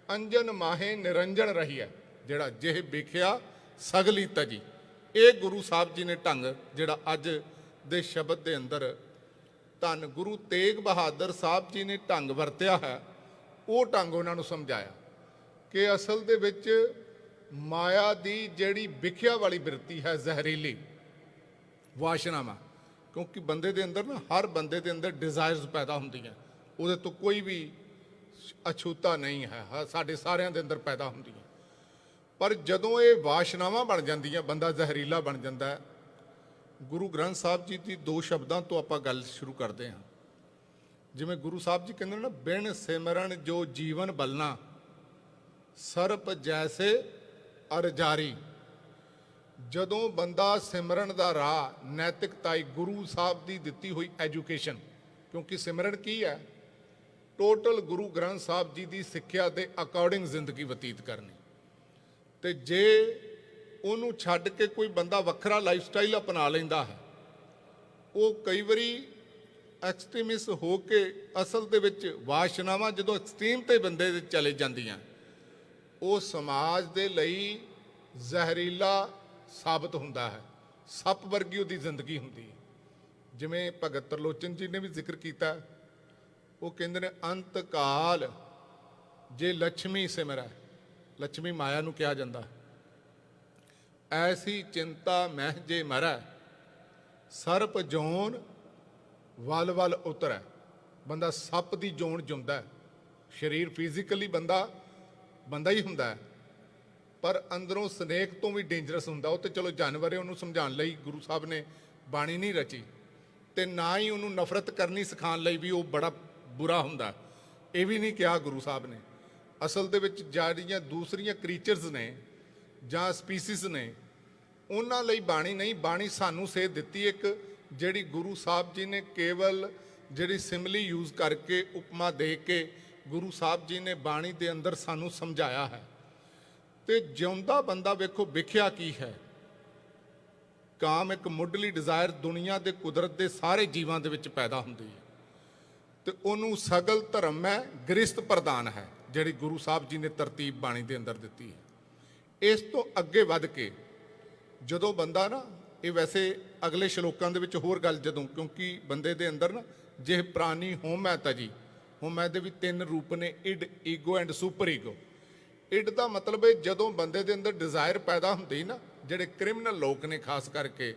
ਅੰਜਨ ਮਾਹੇ ਨਿਰੰਜਨ ਰਹੀਆ, ਜਿਹੜਾ ਜਿਹ ਵੇਖਿਆ ਸਗਲੀ ਤਜੀ। ਇਹ ਗੁਰੂ ਸਾਹਿਬ ਜੀ ਨੇ ਢੰਗ ਜਿਹੜਾ ਅੱਜ ਦੇ ਸ਼ਬਦ ਦੇ ਅੰਦਰ ਧੰਨ ਗੁਰੂ ਤੇਗ ਬਹਾਦਰ ਸਾਹਿਬ ਜੀ ਨੇ ਢੰਗ ਵਰਤਿਆ ਹੈ, ਉਹ ਢੰਗ ਉਹਨਾਂ ਨੂੰ ਸਮਝਾਇਆ ਕਿ ਅਸਲ ਦੇ ਵਿੱਚ ਮਾਇਆ ਦੀ ਜਿਹੜੀ ਵਿਖਿਆ ਵਾਲੀ ਬਿਰਤੀ ਹੈ, ਜ਼ਹਿਰੀਲੀ ਵਾਸ਼ਨਾਵਾਂ, ਕਿਉਂਕਿ ਬੰਦੇ ਦੇ ਅੰਦਰ ਨਾ ਹਰ ਬੰਦੇ ਦੇ ਅੰਦਰ ਡਿਜ਼ਾਇਰਸ ਪੈਦਾ ਹੁੰਦੀਆਂ, ਉਹਦੇ ਤੋਂ ਕੋਈ ਵੀ ਅਛੂਤਾ ਨਹੀਂ ਹੈ, ਸਾਡੇ ਸਾਰਿਆਂ ਦੇ ਅੰਦਰ ਪੈਦਾ ਹੁੰਦੀਆਂ। ਪਰ ਜਦੋਂ ਇਹ ਵਾਸ਼ਨਾਵਾਂ ਬਣ ਜਾਂਦੀਆਂ, ਬੰਦਾ ਜ਼ਹਿਰੀਲਾ ਬਣ ਜਾਂਦਾ ਹੈ। ਗੁਰੂ ਗ੍ਰੰਥ ਸਾਹਿਬ ਜੀ ਦੀ 2 ਸ਼ਬਦਾਂ ਤੋਂ ਆਪਾਂ ਗੱਲ ਸ਼ੁਰੂ ਕਰਦੇ ਹਾਂ। ਜਿਵੇਂ ਗੁਰੂ ਸਾਹਿਬ ਜੀ ਕਹਿੰਦੇ ਨੇ ਨਾ, ਬਿਨ ਸਿਮਰਨ ਜੋ ਜੀਵਨ ਬਲਨਾ ਸਰਪ ਜੈਸੇ ਅਰ ਜਾਰੀ। ਜਦੋਂ ਬੰਦਾ ਸਿਮਰਨ ਦਾ ਰਾਹ, ਨੈਤਿਕਤਾਈ, ਗੁਰੂ ਸਾਹਿਬ ਦੀ ਦਿੱਤੀ ਹੋਈ ਐਜੂਕੇਸ਼ਨ, ਕਿਉਂਕਿ ਸਿਮਰਨ ਕੀ ਹੈ? ਟੋਟਲ ਗੁਰੂ ਗ੍ਰੰਥ ਸਾਹਿਬ ਜੀ ਦੀ ਸਿੱਖਿਆ ਦੇ ਅਕੋਰਡਿੰਗ ਜ਼ਿੰਦਗੀ ਬਤੀਤ ਕਰਨੀ। ਤੇ ਜੇ ਉਹਨੂੰ ਛੱਡ ਕੇ ਕੋਈ ਬੰਦਾ ਵੱਖਰਾ ਲਾਈਫ ਸਟਾਈਲ ਅਪਣਾ ਲੈਂਦਾ ਹੈ, ਉਹ ਕਈ ਵਾਰੀ ਐਕਸਟ੍ਰੀਮਿਸਟ ਹੋ ਕੇ ਅਸਲ ਦੇ ਵਿੱਚ ਵਾਸ਼ਨਾਵਾਂ ਜਦੋਂ ਐਕਸਟ੍ਰੀਮ ਤੇ ਬੰਦੇ ਦੇ ਚਲੇ ਜਾਂਦੀਆਂ, ਉਹ ਸਮਾਜ ਦੇ ਲਈ ਜ਼ਹਿਰੀਲਾ ਸਾਬਤ ਹੁੰਦਾ ਹੈ। ਸੱਪ ਵਰਗੀ ਉਹਦੀ ਜ਼ਿੰਦਗੀ ਹੁੰਦੀ ਹੈ। ਜਿਵੇਂ ਭਗਤ ਤਰਲੋਚਨ ਜੀ ਨੇ ਵੀ ਜ਼ਿਕਰ ਕੀਤਾ, ਉਹ ਕਹਿੰਦੇ ਨੇ ਅੰਤ ਕਾਲ ਜੇ ਲక్ష్ਮੀ ਸਿਮਰੈ, ਲక్ష్ਮੀ ਮਾਇਆ ਨੂੰ ਕਿਹਾ ਜਾਂਦਾ, ਐਸੀ ਚਿੰਤਾ ਮਹਿ ਜੇ ਮਰੈ, ਸਰਪ ਜੋਨ ਵਲ ਵਲ ਉਤਰੈ। ਬੰਦਾ ਸੱਪ ਦੀ ਜੋਨ ਜਿਉਂਦਾ ਹੈ, ਸਰੀਰ ਫਿਜ਼ੀਕਲੀ ਬੰਦਾ ਹੀ ਹੁੰਦਾ ਹੈ, ਪਰ ਅੰਦਰੋਂ ਸਨੇਕ ਤੋਂ ਵੀ ਡੇਂਜਰਸ ਹੁੰਦਾ। ਉਹ ਤੇ ਚਲੋ ਜਾਨਵਰ ਹੈ, ਉਹਨੂੰ ਸਮਝਾਉਣ ਲਈ ਗੁਰੂ ਸਾਹਿਬ ਨੇ ਬਾਣੀ ਨਹੀਂ ਰਚੀ, ਤੇ ਨਾ ਹੀ ਉਹਨੂੰ ਨਫ਼ਰਤ ਕਰਨੀ ਸਿਖਾਉਣ ਲਈ ਵੀ ਉਹ ਬੜਾ ਬੁਰਾ ਹੁੰਦਾ, ਇਹ ਵੀ ਨਹੀਂ ਕਿਹਾ ਗੁਰੂ ਸਾਹਿਬ ਨੇ। ਅਸਲ ਦੇ ਵਿੱਚ ਜਿਹੜੀਆਂ ਦੂਸਰੀਆਂ ਕ੍ਰੀਚਰਸ ਨੇ ਜਾਂ ਸਪੀਸੀਜ਼ ਨੇ, ਉਹਨਾਂ ਲਈ ਬਾਣੀ ਨਹੀਂ, ਬਾਣੀ ਸਾਨੂੰ ਸੇਧ ਦਿੱਤੀ ਇੱਕ, ਜਿਹੜੀ ਗੁਰੂ ਸਾਹਿਬ ਜੀ ਨੇ ਕੇਵਲ ਜਿਹੜੀ ਸਿਮਲੀ ਯੂਜ਼ ਕਰਕੇ, ਉਪਮਾ ਦੇ ਕੇ ਗੁਰੂ ਸਾਹਿਬ ਜੀ ਨੇ ਬਾਣੀ ਦੇ ਅੰਦਰ ਸਾਨੂੰ ਸਮਝਾਇਆ ਹੈ। ਤੇ ਜਿਉਂਦਾ ਬੰਦਾ ਵੇਖੋ ਵਿਖਿਆ ਕੀ ਹੈ। ਕਾਮ ਇੱਕ ਮੁੱਢਲੀ ਡਿਜ਼ਾਇਰ ਦੁਨੀਆ ਦੇ ਕੁਦਰਤ ਦੇ ਸਾਰੇ ਜੀਵਾਂ ਦੇ ਵਿੱਚ ਪੈਦਾ ਹੁੰਦੀ ਹੈ, ਤੇ ਉਹਨੂੰ ਸਗਲ ਧਰਮ ਹੈ ਗ੍ਰਸਤ ਪ੍ਰਦਾਨ ਹੈ, ਜਿਹੜੀ ਗੁਰੂ ਸਾਹਿਬ ਜੀ ਨੇ ਤਰਤੀਬ ਬਾਣੀ ਦੇ ਅੰਦਰ ਦਿੱਤੀ ਹੈ। ਇਸ ਤੋਂ ਅੱਗੇ ਵੱਧ ਕੇ ਜਦੋਂ ਬੰਦਾ ਨਾ, ਇਹ ਵੈਸੇ ਅਗਲੇ ਸ਼ਲੋਕਾਂ ਦੇ ਵਿੱਚ ਹੋਰ ਗੱਲ, ਜਦੋਂ ਕਿਉਂਕਿ ਬੰਦੇ ਦੇ ਅੰਦਰ ਨਾ ਜੇ ਪ੍ਰਾਣੀ ਹੋਮੈ ਤਜੀ, ਹੋਮੈ ਦੇ ਵੀ 3 ਰੂਪ ਨੇ, ਇਡ, ਈਗੋ ਐਂਡ ਸੁਪਰ ਈਗੋ। ਇਡ ਦਾ ਮਤਲਬ ਹੈ ਜਦੋਂ ਬੰਦੇ ਦੇ ਅੰਦਰ ਡਿਜ਼ਾਇਰ ਪੈਦਾ ਹੁੰਦੀ ਨਾ, ਜਿਹੜੇ ਕ੍ਰਿਮੀਨਲ ਲੋਕ ਨੇ ਖਾਸ ਕਰਕੇ,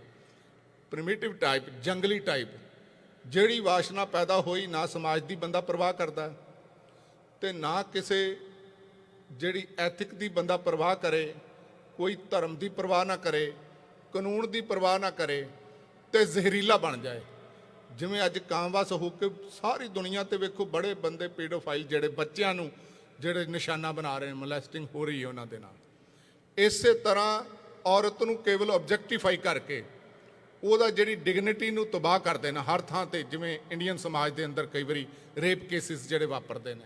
ਪ੍ਰਿਮਿਟਿਵ ਟਾਈਪ, ਜੰਗਲੀ ਟਾਈਪ, ਜਿਹੜੀ ਵਾਸ਼ਨਾ ਪੈਦਾ ਹੋਈ, ਨਾ ਸਮਾਜ ਦੀ ਬੰਦਾ ਪਰਵਾਹ ਕਰਦਾ ਤੇ ਨਾ ਕਿਸੇ ਜਿਹੜੀ ਐਥਿਕ ਦੀ ਬੰਦਾ ਪਰਵਾਹ ਕਰੇ, ਕੋਈ ਧਰਮ ਦੀ ਪਰਵਾਹ ਨਾ ਕਰੇ, ਕਾਨੂੰਨ ਦੀ ਪਰਵਾਹ ਨਾ ਕਰੇ, ਤੇ ਜ਼ਹਿਰੀਲਾ ਬਣ ਜਾਏ। ਜਿਵੇਂ ਅੱਜ ਕਾਮਵਾਸ ਹੋ ਕੇ ਸਾਰੀ ਦੁਨੀਆ ਤੇ ਵੇਖੋ ਬੜੇ ਬੰਦੇ ਪੀਡੋਫਾਈਲ ਜਿਹੜੇ ਬੱਚਿਆਂ ਨੂੰ ਜਿਹੜੇ ਨਿਸ਼ਾਨਾ ਬਣਾ ਰਹੇ ਨੇ, ਮੋਲੈਸਟਿੰਗ ਹੋ ਰਹੀ ਹੈ ਉਹਨਾਂ ਦੇ ਨਾਲ। ਇਸੇ ਤਰ੍ਹਾਂ ਔਰਤ ਨੂੰ ਕੇਵਲ ਆਬਜੈਕਟੀਫਾਈ ਕਰਕੇ ਉਹਦਾ ਜਿਹੜੀ ਡਿਗਨਿਟੀ ਨੂੰ ਤਬਾਹ ਕਰਦੇ ਨੇ ਹਰ ਥਾਂ ਤੇ, ਜਿਵੇਂ ਇੰਡੀਅਨ ਸਮਾਜ ਦੇ ਅੰਦਰ ਕਈ ਵਾਰੀ ਰੇਪ ਕੇਸਿਸ ਜਿਹੜੇ ਵਾਪਰਦੇ ਨੇ।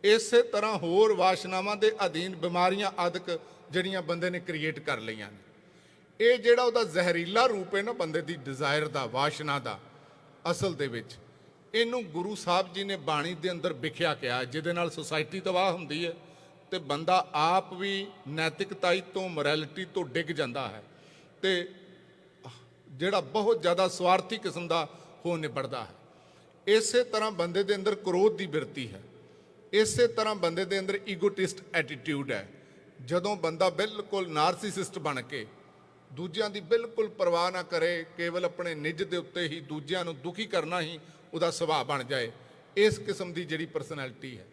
ਇਸੇ ਤਰ੍ਹਾਂ ਹੋਰ ਵਾਸ਼ਨਾਵਾਂ ਦੇ ਅਧੀਨ ਬਿਮਾਰੀਆਂ ਆਦਿਕ ਜਿਹੜੀਆਂ ਬੰਦੇ ਨੇ ਕ੍ਰੀਏਟ ਕਰ ਲਈਆਂ ਨੇ। ਇਹ ਜਿਹੜਾ ਉਹਦਾ ਜ਼ਹਿਰੀਲਾ ਰੂਪ ਹੈ ਨਾ ਬੰਦੇ ਦੀ ਡਿਜ਼ਾਇਰ ਦਾ, ਵਾਸ਼ਨਾ ਦਾ, ਅਸਲ ਦੇ ਵਿੱਚ ਇਹਨੂੰ ਗੁਰੂ ਸਾਹਿਬ ਜੀ ਨੇ ਬਾਣੀ ਦੇ ਅੰਦਰ ਵਿਖਿਆ ਕਿਹਾ, ਜਿਹਦੇ ਨਾਲ ਸੁਸਾਇਟੀ ਤਬਾਹ ਹੁੰਦੀ ਹੈ ਤੇ ਬੰਦਾ ਆਪ ਵੀ ਨੈਤਿਕਤਾ ਤੋਂ, ਮੋਰੈਲਿਟੀ ਤੋਂ ਡਿੱਗ ਜਾਂਦਾ ਹੈ, ਤੇ ਜਿਹੜਾ ਬਹੁਤ ਜ਼ਿਆਦਾ ਸਵਾਰਥੀ ਕਿਸਮ ਦਾ ਹੋ ਨਿਬੜਦਾ ਹੈ। ਇਸੇ ਤਰ੍ਹਾਂ ਬੰਦੇ ਦੇ ਅੰਦਰ ਕ੍ਰੋਧ ਦੀ ਬਿਰਤੀ ਹੈ, ਇਸੇ ਤਰ੍ਹਾਂ ਬੰਦੇ ਦੇ ਅੰਦਰ ਈਗੋਟਿਸਟ ਐਟੀਟਿਊਡ ਹੈ। ਜਦੋਂ ਬੰਦਾ ਬਿਲਕੁਲ ਨਾਰਸਿਸਿਸਟ ਬਣ ਕੇ ਦੂਜਿਆਂ ਦੀ ਬਿਲਕੁਲ ਪਰਵਾਹ ਨਾ ਕਰੇ, ਕੇਵਲ ਆਪਣੇ ਨਿੱਜ ਦੇ ਉੱਤੇ ਹੀ ਦੂਜਿਆਂ ਨੂੰ ਦੁਖੀ ਕਰਨਾ ਹੀ ਉਹਦਾ ਸੁਭਾਅ ਬਣ ਜਾਏ, ਇਸ ਕਿਸਮ ਦੀ ਜਿਹੜੀ ਪਰਸਨੈਲਿਟੀ ਹੈ।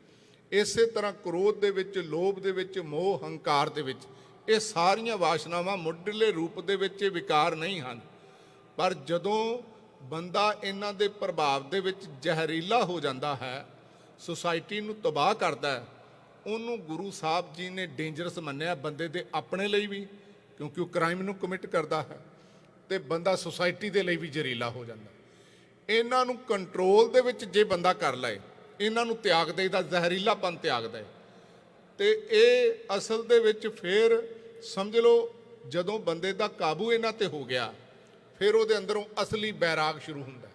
ਇਸੇ ਤਰ੍ਹਾਂ ਕ੍ਰੋਧ ਦੇ ਵਿੱਚ, ਲੋਭ ਦੇ ਵਿੱਚ, ਮੋਹ, ਹੰਕਾਰ ਦੇ ਵਿੱਚ, ਇਹ ਸਾਰੀਆਂ ਵਾਸ਼ਨਾਵਾਂ ਮੁੱਢਲੇ ਰੂਪ ਦੇ ਵਿੱਚ ਇਹ ਵਿਕਾਰ ਨਹੀਂ ਹਨ, ਪਰ ਜਦੋਂ ਬੰਦਾ ਇਹਨਾਂ ਦੇ ਪ੍ਰਭਾਵ ਦੇ ਵਿੱਚ ਜ਼ਹਿਰੀਲਾ ਹੋ ਜਾਂਦਾ ਹੈ, ਸੁਸਾਇਟੀ ਨੂੰ ਤਬਾਹ ਕਰਦਾ ਹੈ, ਉਹਨੂੰ ਗੁਰੂ ਸਾਹਿਬ ਜੀ ਨੇ ਡੇਂਜਰਸ ਮੰਨਿਆ, ਬੰਦੇ ਦੇ ਆਪਣੇ ਲਈ ਵੀ, ਕਿਉਂਕਿ ਉਹ ਕ੍ਰਾਈਮ ਨੂੰ ਕਮਿਟ ਕਰਦਾ ਹੈ, ਤੇ ਬੰਦਾ ਸੁਸਾਇਟੀ ਦੇ ਲਈ ਵੀ ਜ਼ਹਿਰੀਲਾ ਹੋ ਜਾਂਦਾ। ਇਹਨਾਂ ਨੂੰ ਕੰਟਰੋਲ ਦੇ ਵਿੱਚ ਜੇ ਬੰਦਾ ਕਰ ਲਏ, ਇਹਨਾਂ ਨੂੰ ਤਿਆਗ ਦੇ, ਇਹਦਾ ਜ਼ਹਿਰੀਲਾਪਨ ਤਿਆਗ ਦੇ, ਤੇ ਇਹ ਅਸਲ ਦੇ ਵਿੱਚ ਫਿਰ ਸਮਝ ਲਓ ਜਦੋਂ ਬੰਦੇ ਦਾ ਕਾਬੂ ਇਹਨਾਂ ਤੇ ਹੋ ਗਿਆ, ਫਿਰ ਉਹਦੇ ਅੰਦਰੋਂ ਅਸਲੀ ਬੈਰਾਗ ਸ਼ੁਰੂ ਹੁੰਦਾ,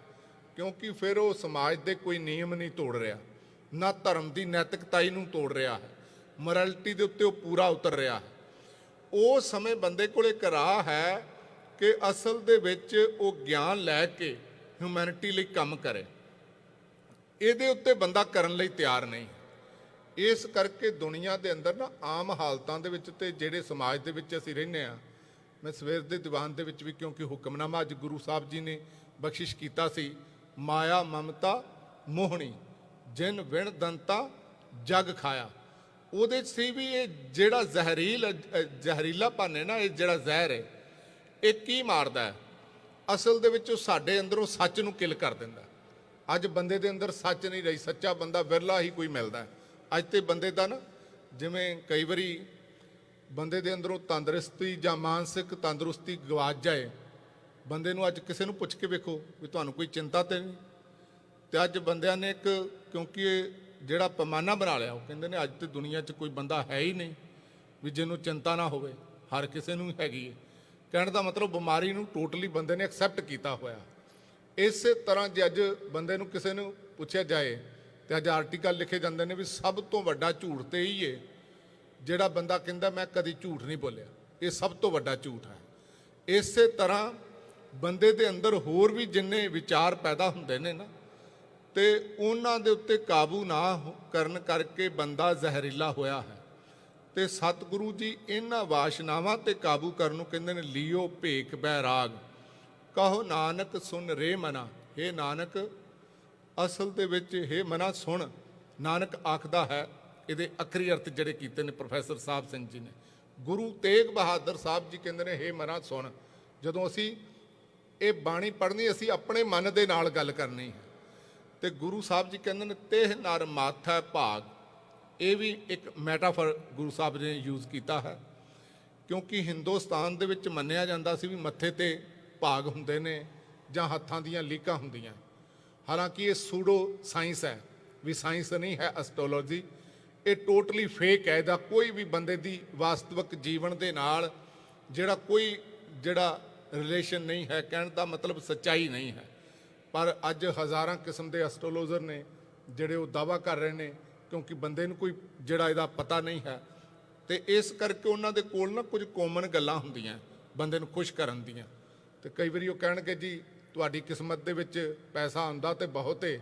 ਕਿਉਂਕਿ ਫਿਰ ਉਹ ਸਮਾਜ ਦੇ ਕੋਈ ਨਿਯਮ ਨਹੀਂ ਤੋੜ ਰਿਹਾ, ਨਾ ਧਰਮ ਦੀ ਨੈਤਿਕਤਾਈ ਨੂੰ ਤੋੜ ਰਿਹਾ ਹੈ, ਮੋਰੈਲਿਟੀ ਦੇ ਉੱਤੇ ਉਹ ਪੂਰਾ ਉਤਰ ਰਿਹਾ ਹੈ। ਉਸ ਸਮੇਂ ਬੰਦੇ ਕੋਲ ਇੱਕ ਰਾਹ ਹੈ ਕਿ ਅਸਲ ਦੇ ਵਿੱਚ ਉਹ ਗਿਆਨ ਲੈ ਕੇ ਹਿਊਮੈਨਿਟੀ ਲਈ ਕੰਮ ਕਰੇ। ਇਹਦੇ ਉੱਤੇ ਬੰਦਾ ਕਰਨ ਲਈ ਤਿਆਰ ਨਹੀਂ। ਇਸ ਕਰਕੇ ਦੁਨੀਆ ਦੇ ਅੰਦਰ ਨਾ ਆਮ ਹਾਲਤਾਂ ਦੇ ਵਿੱਚ ਤੇ ਜਿਹੜੇ ਸਮਾਜ ਦੇ ਵਿੱਚ ਅਸੀਂ ਰਹਿੰਦੇ ਹਾਂ, ਮੈਂ ਸਵੇਰ ਦੇ ਦੀਵਾਨ ਦੇ ਵਿੱਚ ਵੀ, ਕਿਉਂਕਿ ਹੁਕਮਨਾਮਾ ਅੱਜ ਗੁਰੂ ਸਾਹਿਬ ਜੀ ਨੇ ਬਖਸ਼ਿਸ਼ ਕੀਤਾ ਸੀ, ਮਾਇਆ ਮਮਤਾ ਮੋਹਣੀ ਜਿਨ ਵਿਣ ਦੰਤਾ ਜਗ ਖਾਇਆ, ਉਹਦੇ 'ਚ ਸੀ ਵੀ ਇਹ ਜਿਹੜਾ ਜ਼ਹਿਰੀਲਾ ਭਾਨੇ ਨਾ, ਇਹ ਜਿਹੜਾ ਜ਼ਹਿਰ ਹੈ, ਇਹ ਕੀ ਮਾਰਦਾ ਹੈ? ਅਸਲ ਦੇ ਵਿੱਚ ਉਹ ਸਾਡੇ ਅੰਦਰੋਂ ਸੱਚ ਨੂੰ ਕਿਲ ਕਰ ਦਿੰਦਾ। ਅੱਜ ਬੰਦੇ ਦੇ ਅੰਦਰ ਸੱਚ ਨਹੀਂ ਰਹੀ, ਸੱਚਾ ਬੰਦਾ ਵਿਰਲਾ ਹੀ ਕੋਈ ਮਿਲਦਾ ਹੈ। ਅੱਜ ਤੇ ਬੰਦੇ ਦਾ ਨਾ, ਜਿਵੇਂ ਕਈ ਵਾਰੀ ਬੰਦੇ ਦੇ ਅੰਦਰੋਂ ਤੰਦਰੁਸਤੀ ਜਾਂ ਮਾਨਸਿਕ ਤੰਦਰੁਸਤੀ ਗਵਾਚ ਜਾਏ, ਬੰਦੇ ਨੂੰ ਅੱਜ ਕਿਸੇ ਨੂੰ ਪੁੱਛ ਕੇ ਵੇਖੋ ਵੀ ਤੁਹਾਨੂੰ ਕੋਈ ਚਿੰਤਾ ਤੇ ਨਹੀਂ, ਤੇ ਅੱਜ ਬੰਦਿਆਂ ਨੇ ਇੱਕ, ਕਿਉਂਕਿ ਇਹ ਜਿਹੜਾ ਪੈਮਾਨਾ ਬਣਾ ਲਿਆ, ਉਹ ਕਹਿੰਦੇ ਨੇ ਅੱਜ ਤੇ ਦੁਨੀਆ 'ਚ ਕੋਈ ਬੰਦਾ ਹੈ ਹੀ ਨਹੀਂ ਵੀ ਜਿਹਨੂੰ ਚਿੰਤਾ ਨਾ ਹੋਵੇ, ਹਰ ਕਿਸੇ ਨੂੰ ਹੈਗੀ ਹੈ। ਕਹਿਣ ਦਾ ਮਤਲਬ ਬਿਮਾਰੀ ਨੂੰ ਟੋਟਲੀ ਬੰਦੇ ਨੇ ਐਕਸੈਪਟ ਕੀਤਾ ਹੋਇਆ। ਇਸੇ ਤਰ੍ਹਾਂ ਜੇ ਅੱਜ ਬੰਦੇ ਨੂੰ ਕਿਸੇ ਨੂੰ ਪੁੱਛਿਆ ਜਾਏ, ਤੇ ਅੱਜ ਆਰਟੀਕਲ ਲਿਖੇ ਜਾਂਦੇ ਨੇ ਵੀ ਸਭ ਤੋਂ ਵੱਡਾ ਝੂਠ ਤੇ ਹੀ ਹੈ ਜਿਹੜਾ ਬੰਦਾ ਕਹਿੰਦਾ ਮੈਂ ਕਦੀ ਝੂਠ ਨਹੀਂ ਬੋਲਿਆ, ਇਹ ਸਭ ਤੋਂ ਵੱਡਾ ਝੂਠ ਹੈ। ਇਸੇ ਤਰ੍ਹਾਂ ਬੰਦੇ ਦੇ ਅੰਦਰ ਹੋਰ ਵੀ ਜਿੰਨੇ ਵਿਚਾਰ ਪੈਦਾ ਹੁੰਦੇ ਨੇ ਨਾ, ਤੇ ਉਹਨਾਂ ਦੇ ਉੱਤੇ ਕਾਬੂ ਨਾ ਕਰਨ ਕਰਕੇ ਬੰਦਾ ਜ਼ਹਿਰੀਲਾ ਹੋਇਆ ਹੈ। ਤੇ ਸਤਿਗੁਰੂ ਜੀ ਇਹਨਾਂ ਵਾਸ਼ਨਾਵਾਂ ਤੇ ਕਾਬੂ ਕਰਨ ਨੂੰ ਕਹਿੰਦੇ ਨੇ ਲਿਓ ਭੇਖ ਬੈਰਾਗ, ਕਹੋ ਨਾਨਕ ਸੁਨ ਰੇ ਮਨਾ। ਇਹ ਨਾਨਕ ਅਸਲ ਦੇ ਵਿੱਚ ਇਹ ਮਨਾ ਸੁਣ, ਨਾਨਕ ਆਖਦਾ ਹੈ। ਇਹਦੇ ਅਖਰੀ ਅਰਥ ਜਿਹੜੇ ਕੀਤੇ ਨੇ ਪ੍ਰੋਫੈਸਰ ਸਾਹਿਬ ਸਿੰਘ ਜੀ ਨੇ। ਗੁਰੂ ਤੇਗ ਬਹਾਦਰ ਸਾਹਿਬ ਜੀ ਕਹਿੰਦੇ ਨੇ, ਹੇ ਮਨਾ ਸੁਣ। ਜਦੋਂ ਅਸੀਂ ਇਹ ਬਾਣੀ ਪੜ੍ਹਨੀ, ਅਸੀਂ ਆਪਣੇ ਮਨ ਦੇ ਨਾਲ ਗੱਲ ਕਰਨੀ ਹੈ। ਤੇ ਗੁਰੂ ਸਾਹਿਬ ਜੀ ਕਹਿੰਦੇ ਨੇ ਤੇਹ ਨਰ ਮਾਥੈ ਭਾਗ। ਇਹ ਵੀ ਇੱਕ ਮੈਟਾਫਰ ਗੁਰੂ ਸਾਹਿਬ ਨੇ ਯੂਜ਼ ਕੀਤਾ ਹੈ, ਕਿਉਂਕਿ ਹਿੰਦੁਸਤਾਨ ਦੇ ਵਿੱਚ ਮੰਨਿਆ ਜਾਂਦਾ ਸੀ ਵੀ ਮੱਥੇ ਤੇ ਭਾਗ ਹੁੰਦੇ ਨੇ ਜਾਂ ਹੱਥਾਂ ਦੀਆਂ ਲੀਕਾਂ ਹੁੰਦੀਆਂ। ਹਾਲਾਂਕਿ ਇਹ ਸੂਡੋ ਸਾਇੰਸ ਹੈ, ਵੀ ਸਾਇੰਸ ਨਹੀਂ ਹੈ ਐਸਟ੍ਰੋਲੋਜੀ। ਇਹ ਟੋਟਲੀ ਫੇਕ ਹੈ। ਇਹਦਾ ਕੋਈ ਵੀ ਬੰਦੇ ਦੀ ਵਾਸਤਵਿਕ ਜੀਵਨ ਦੇ ਨਾਲ ਕੋਈ ਰਿਲੇਸ਼ਨ ਨਹੀਂ ਹੈ। ਕਹਿਣ ਦਾ ਮਤਲਬ ਸੱਚਾਈ ਨਹੀਂ ਹੈ। ਪਰ ਅੱਜ ਹਜ਼ਾਰਾਂ ਕਿਸਮ ਦੇ ਐਸਟ੍ਰੋਲੋਜਰ ਨੇ ਜਿਹੜੇ ਉਹ ਦਾਅਵਾ ਕਰ ਰਹੇ ਨੇ, ਕਿਉਂਕਿ ਬੰਦੇ ਨੂੰ ਕੋਈ ਇਹਦਾ ਪਤਾ ਨਹੀਂ ਹੈ। ਤੇ ਇਸ ਕਰਕੇ ਉਹਨਾਂ ਦੇ ਕੋਲ ਨਾ ਕੁਝ ਕਾਮਨ ਗੱਲਾਂ ਹੁੰਦੀਆਂ ਬੰਦੇ ਨੂੰ ਖੁਸ਼ ਕਰਨ ਦੀਆਂ। ਤੇ ਕਈ ਵਾਰੀ ਉਹ ਕਹਿਣਗੇ ਜੀ ਤੁਹਾਡੀ ਕਿਸਮਤ ਦੇ ਵਿੱਚ ਪੈਸਾ ਆਉਂਦਾ ਤੇ ਬਹੁਤ ਏ,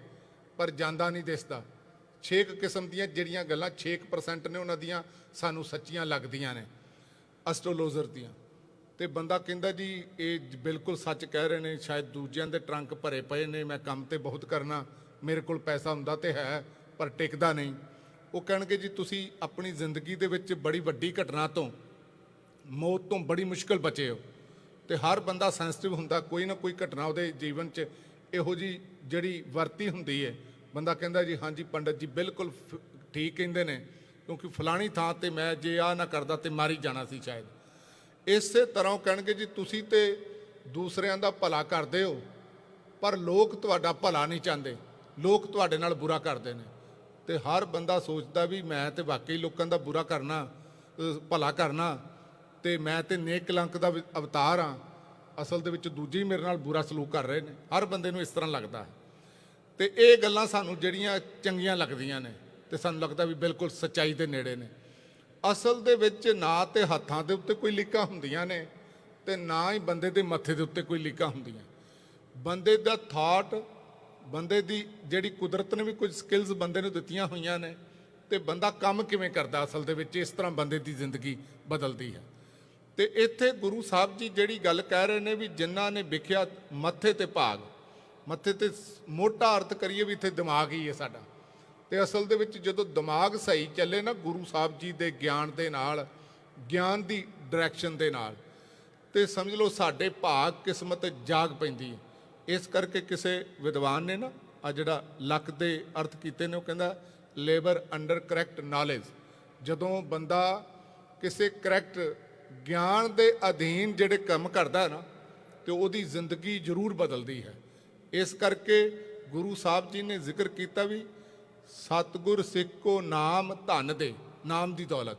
ਪਰ ਜਾਂਦਾ ਨਹੀਂ ਦਿਸਦਾ। 6 ਕਿਸਮ ਦੀਆਂ ਜਿਹੜੀਆਂ ਗੱਲਾਂ 6% ਨੇ ਉਹਨਾਂ ਦੀਆਂ ਸਾਨੂੰ ਸੱਚੀਆਂ ਲੱਗਦੀਆਂ ਨੇ ਐਸਟ੍ਰੋਲੋਜਰ ਦੀਆਂ। ਤੇ ਬੰਦਾ ਕਹਿੰਦਾ ਜੀ ਇਹ ਬਿਲਕੁਲ ਸੱਚ ਕਹਿ ਰਹੇ ਨੇ, ਸ਼ਾਇਦ ਦੂਜਿਆਂ ਦੇ ਟਰੰਕ ਭਰੇ ਪਏ ਨੇ, ਮੈਂ ਕੰਮ ਤੇ ਬਹੁਤ ਕਰਨਾ, ਮੇਰੇ ਕੋਲ ਪੈਸਾ ਹੁੰਦਾ ਤੇ ਹੈ ਪਰ ਟਿਕਦਾ ਨਹੀਂ। ਉਹ ਕਹਿਣਗੇ ਜੀ ਤੁਸੀਂ ਆਪਣੀ ਜ਼ਿੰਦਗੀ ਦੇ ਵਿੱਚ ਬੜੀ ਵੱਡੀ ਘਟਨਾ ਤੋਂ, ਮੌਤ ਤੋਂ ਬੜੀ ਮੁਸ਼ਕਲ ਬਚੇ ਹੋ। ਤੇ ਹਰ ਬੰਦਾ ਸੈਂਸਿਟਿਵ ਹੁੰਦਾ, ਕੋਈ ਨਾ ਕੋਈ ਘਟਨਾ ਉਹਦੇ ਜੀਵਨ 'ਚ ਇਹੋ ਜਿਹੀ ਜਿਹੜੀ ਵਰਤੀ ਹੁੰਦੀ ਹੈ। ਬੰਦਾ ਕਹਿੰਦਾ ਜੀ ਹਾਂਜੀ ਪੰਡਤ ਜੀ ਬਿਲਕੁਲ ਠੀਕ ਕਹਿੰਦੇ ਨੇ, ਕਿਉਂਕਿ ਫਲਾਣੀ ਥਾਂ ਤੇ ਮੈਂ ਜੇ ਆਹ ਨਾ ਕਰਦਾ ਤੇ ਮਾਰੀ ਜਾਣਾ ਸੀ ਸ਼ਾਇਦ। ਇਸੇ ਤਰ੍ਹਾਂ ਉਹ ਕਹਿਣਗੇ ਜੀ ਤੁਸੀਂ ਤੇ ਦੂਸਰਿਆਂ ਦਾ ਭਲਾ ਕਰਦੇ ਹੋ, ਪਰ ਲੋਕ ਤੁਹਾਡਾ ਭਲਾ ਨਹੀਂ ਚਾਹੁੰਦੇ, ਲੋਕ ਤੁਹਾਡੇ ਨਾਲ ਬੁਰਾ ਕਰਦੇ ਨੇ। ਤੇ ਹਰ ਬੰਦਾ ਸੋਚਦਾ ਵੀ ਮੈਂ ਤੇ ਵਾਕਈ ਲੋਕਾਂ ਦਾ ਬੁਰਾ ਕਰਨਾ, ਭਲਾ ਕਰਨਾ, ਤੇ ਮੈਂ ਤੇ ਨੇਕ ਕਲੰਕ ਦਾ ਅਵਤਾਰ ਹਾਂ। ਅਸਲ ਦੇ ਵਿੱਚ ਦੂਜੇ ਹੀ ਮੇਰੇ ਨਾਲ ਬੁਰਾ ਸਲੂਕ ਕਰ ਰਹੇ ਨੇ। ਹਰ ਬੰਦੇ ਨੂੰ ਇਸ ਤਰ੍ਹਾਂ ਲੱਗਦਾ ਹੈ। ਤੇ ਇਹ ਗੱਲਾਂ ਸਾਨੂੰ ਜਿਹੜੀਆਂ ਚੰਗੀਆਂ ਲੱਗਦੀਆਂ ਨੇ ਤੇ ਸਾਨੂੰ ਲੱਗਦਾ ਵੀ ਬਿਲਕੁਲ ਸੱਚਾਈ ਦੇ ਨੇੜੇ ਨੇ। ਅਸਲ ਦੇ ਵਿੱਚ ਨਾ ਤੇ ਹੱਥਾਂ ਦੇ ਉੱਤੇ ਕੋਈ ਲੀਕਾਂ ਹੁੰਦੀਆਂ ਨੇ ਤੇ ਨਾ ਹੀ ਬੰਦੇ ਦੇ ਮੱਥੇ ਦੇ ਉੱਤੇ ਕੋਈ ਲੀਕਾਂ ਹੁੰਦੀਆਂ। ਬੰਦੇ ਦਾ ਥਾਟ, ਬੰਦੇ ਦੀ ਜਿਹੜੀ ਕੁਦਰਤ ਨੇ ਵੀ ਕੁਝ ਸਕਿੱਲਸ ਬੰਦੇ ਨੂੰ ਦਿੱਤੀਆਂ ਹੋਈਆਂ ਨੇ, ਤੇ ਬੰਦਾ ਕੰਮ ਕਿਵੇਂ ਕਰਦਾ ਅਸਲ ਦੇ ਵਿੱਚ, ਇਸ ਤਰ੍ਹਾਂ ਬੰਦੇ ਦੀ ਜ਼ਿੰਦਗੀ ਬਦਲਦੀ ਹੈ। ਤੇ ਇੱਥੇ ਗੁਰੂ ਸਾਹਿਬ ਜੀ ਜਿਹੜੀ ਗੱਲ ਕਹਿ ਰਹੇ ਨੇ ਵੀ ਜਿਨ੍ਹਾਂ ਨੇ ਵਿਖਿਆ ਮੱਥੇ ਤੇ ਭਾਗ, ਮੱਥੇ ਤੇ ਮੋਟਾ ਅਰਥ ਕਰੀਏ ਵੀ ਇੱਥੇ ਦਿਮਾਗ ਹੀ ਹੈ ਸਾਡਾ। ਤੇ ਅਸਲ ਦੇ ਵਿੱਚ ਜਦੋਂ ਦਿਮਾਗ ਸਹੀ ਚੱਲੇ ਨਾ ਗੁਰੂ ਸਾਹਿਬ ਜੀ ਦੇ ਗਿਆਨ ਦੇ ਨਾਲ, ਗਿਆਨ ਦੀ ਡਾਇਰੈਕਸ਼ਨ ਦੇ ਨਾਲ, ਤੇ ਸਮਝ ਲਓ ਸਾਡੇ ਭਾਗ ਕਿਸਮਤ ਜਾਗ ਪੈਂਦੀ ਹੈ। ਇਸ ਕਰਕੇ ਕਿਸੇ ਵਿਦਵਾਨ ਨੇ ਨਾ ਆ ਜਿਹੜਾ ਲੱਕ ਦੇ ਅਰਥ ਕੀਤੇ ਨੇ, ਉਹ ਕਹਿੰਦਾ ਲੇਬਰ ਅੰਡਰ ਕਰੈਕਟ ਨੌਲੇਜ। ਜਦੋਂ ਬੰਦਾ ਕਿਸੇ ਕਰੈਕਟ ਗਿਆਨ ਦੇ ਅਧੀਨ ਜਿਹੜੇ ਕੰਮ ਕਰਦਾ ਨਾ, ਤੇ ਉਹਦੀ ਜ਼ਿੰਦਗੀ ਜ਼ਰੂਰ ਬਦਲਦੀ ਹੈ। ਇਸ ਕਰਕੇ ਗੁਰੂ ਸਾਹਿਬ ਜੀ ਨੇ ਜ਼ਿਕਰ ਕੀਤਾ ਵੀ ਸਤਿਗੁਰ ਸਿੱਖ ਕੋ ਨਾਮ ਧਨ ਦੇ, ਨਾਮ ਦੀ ਦੌਲਤ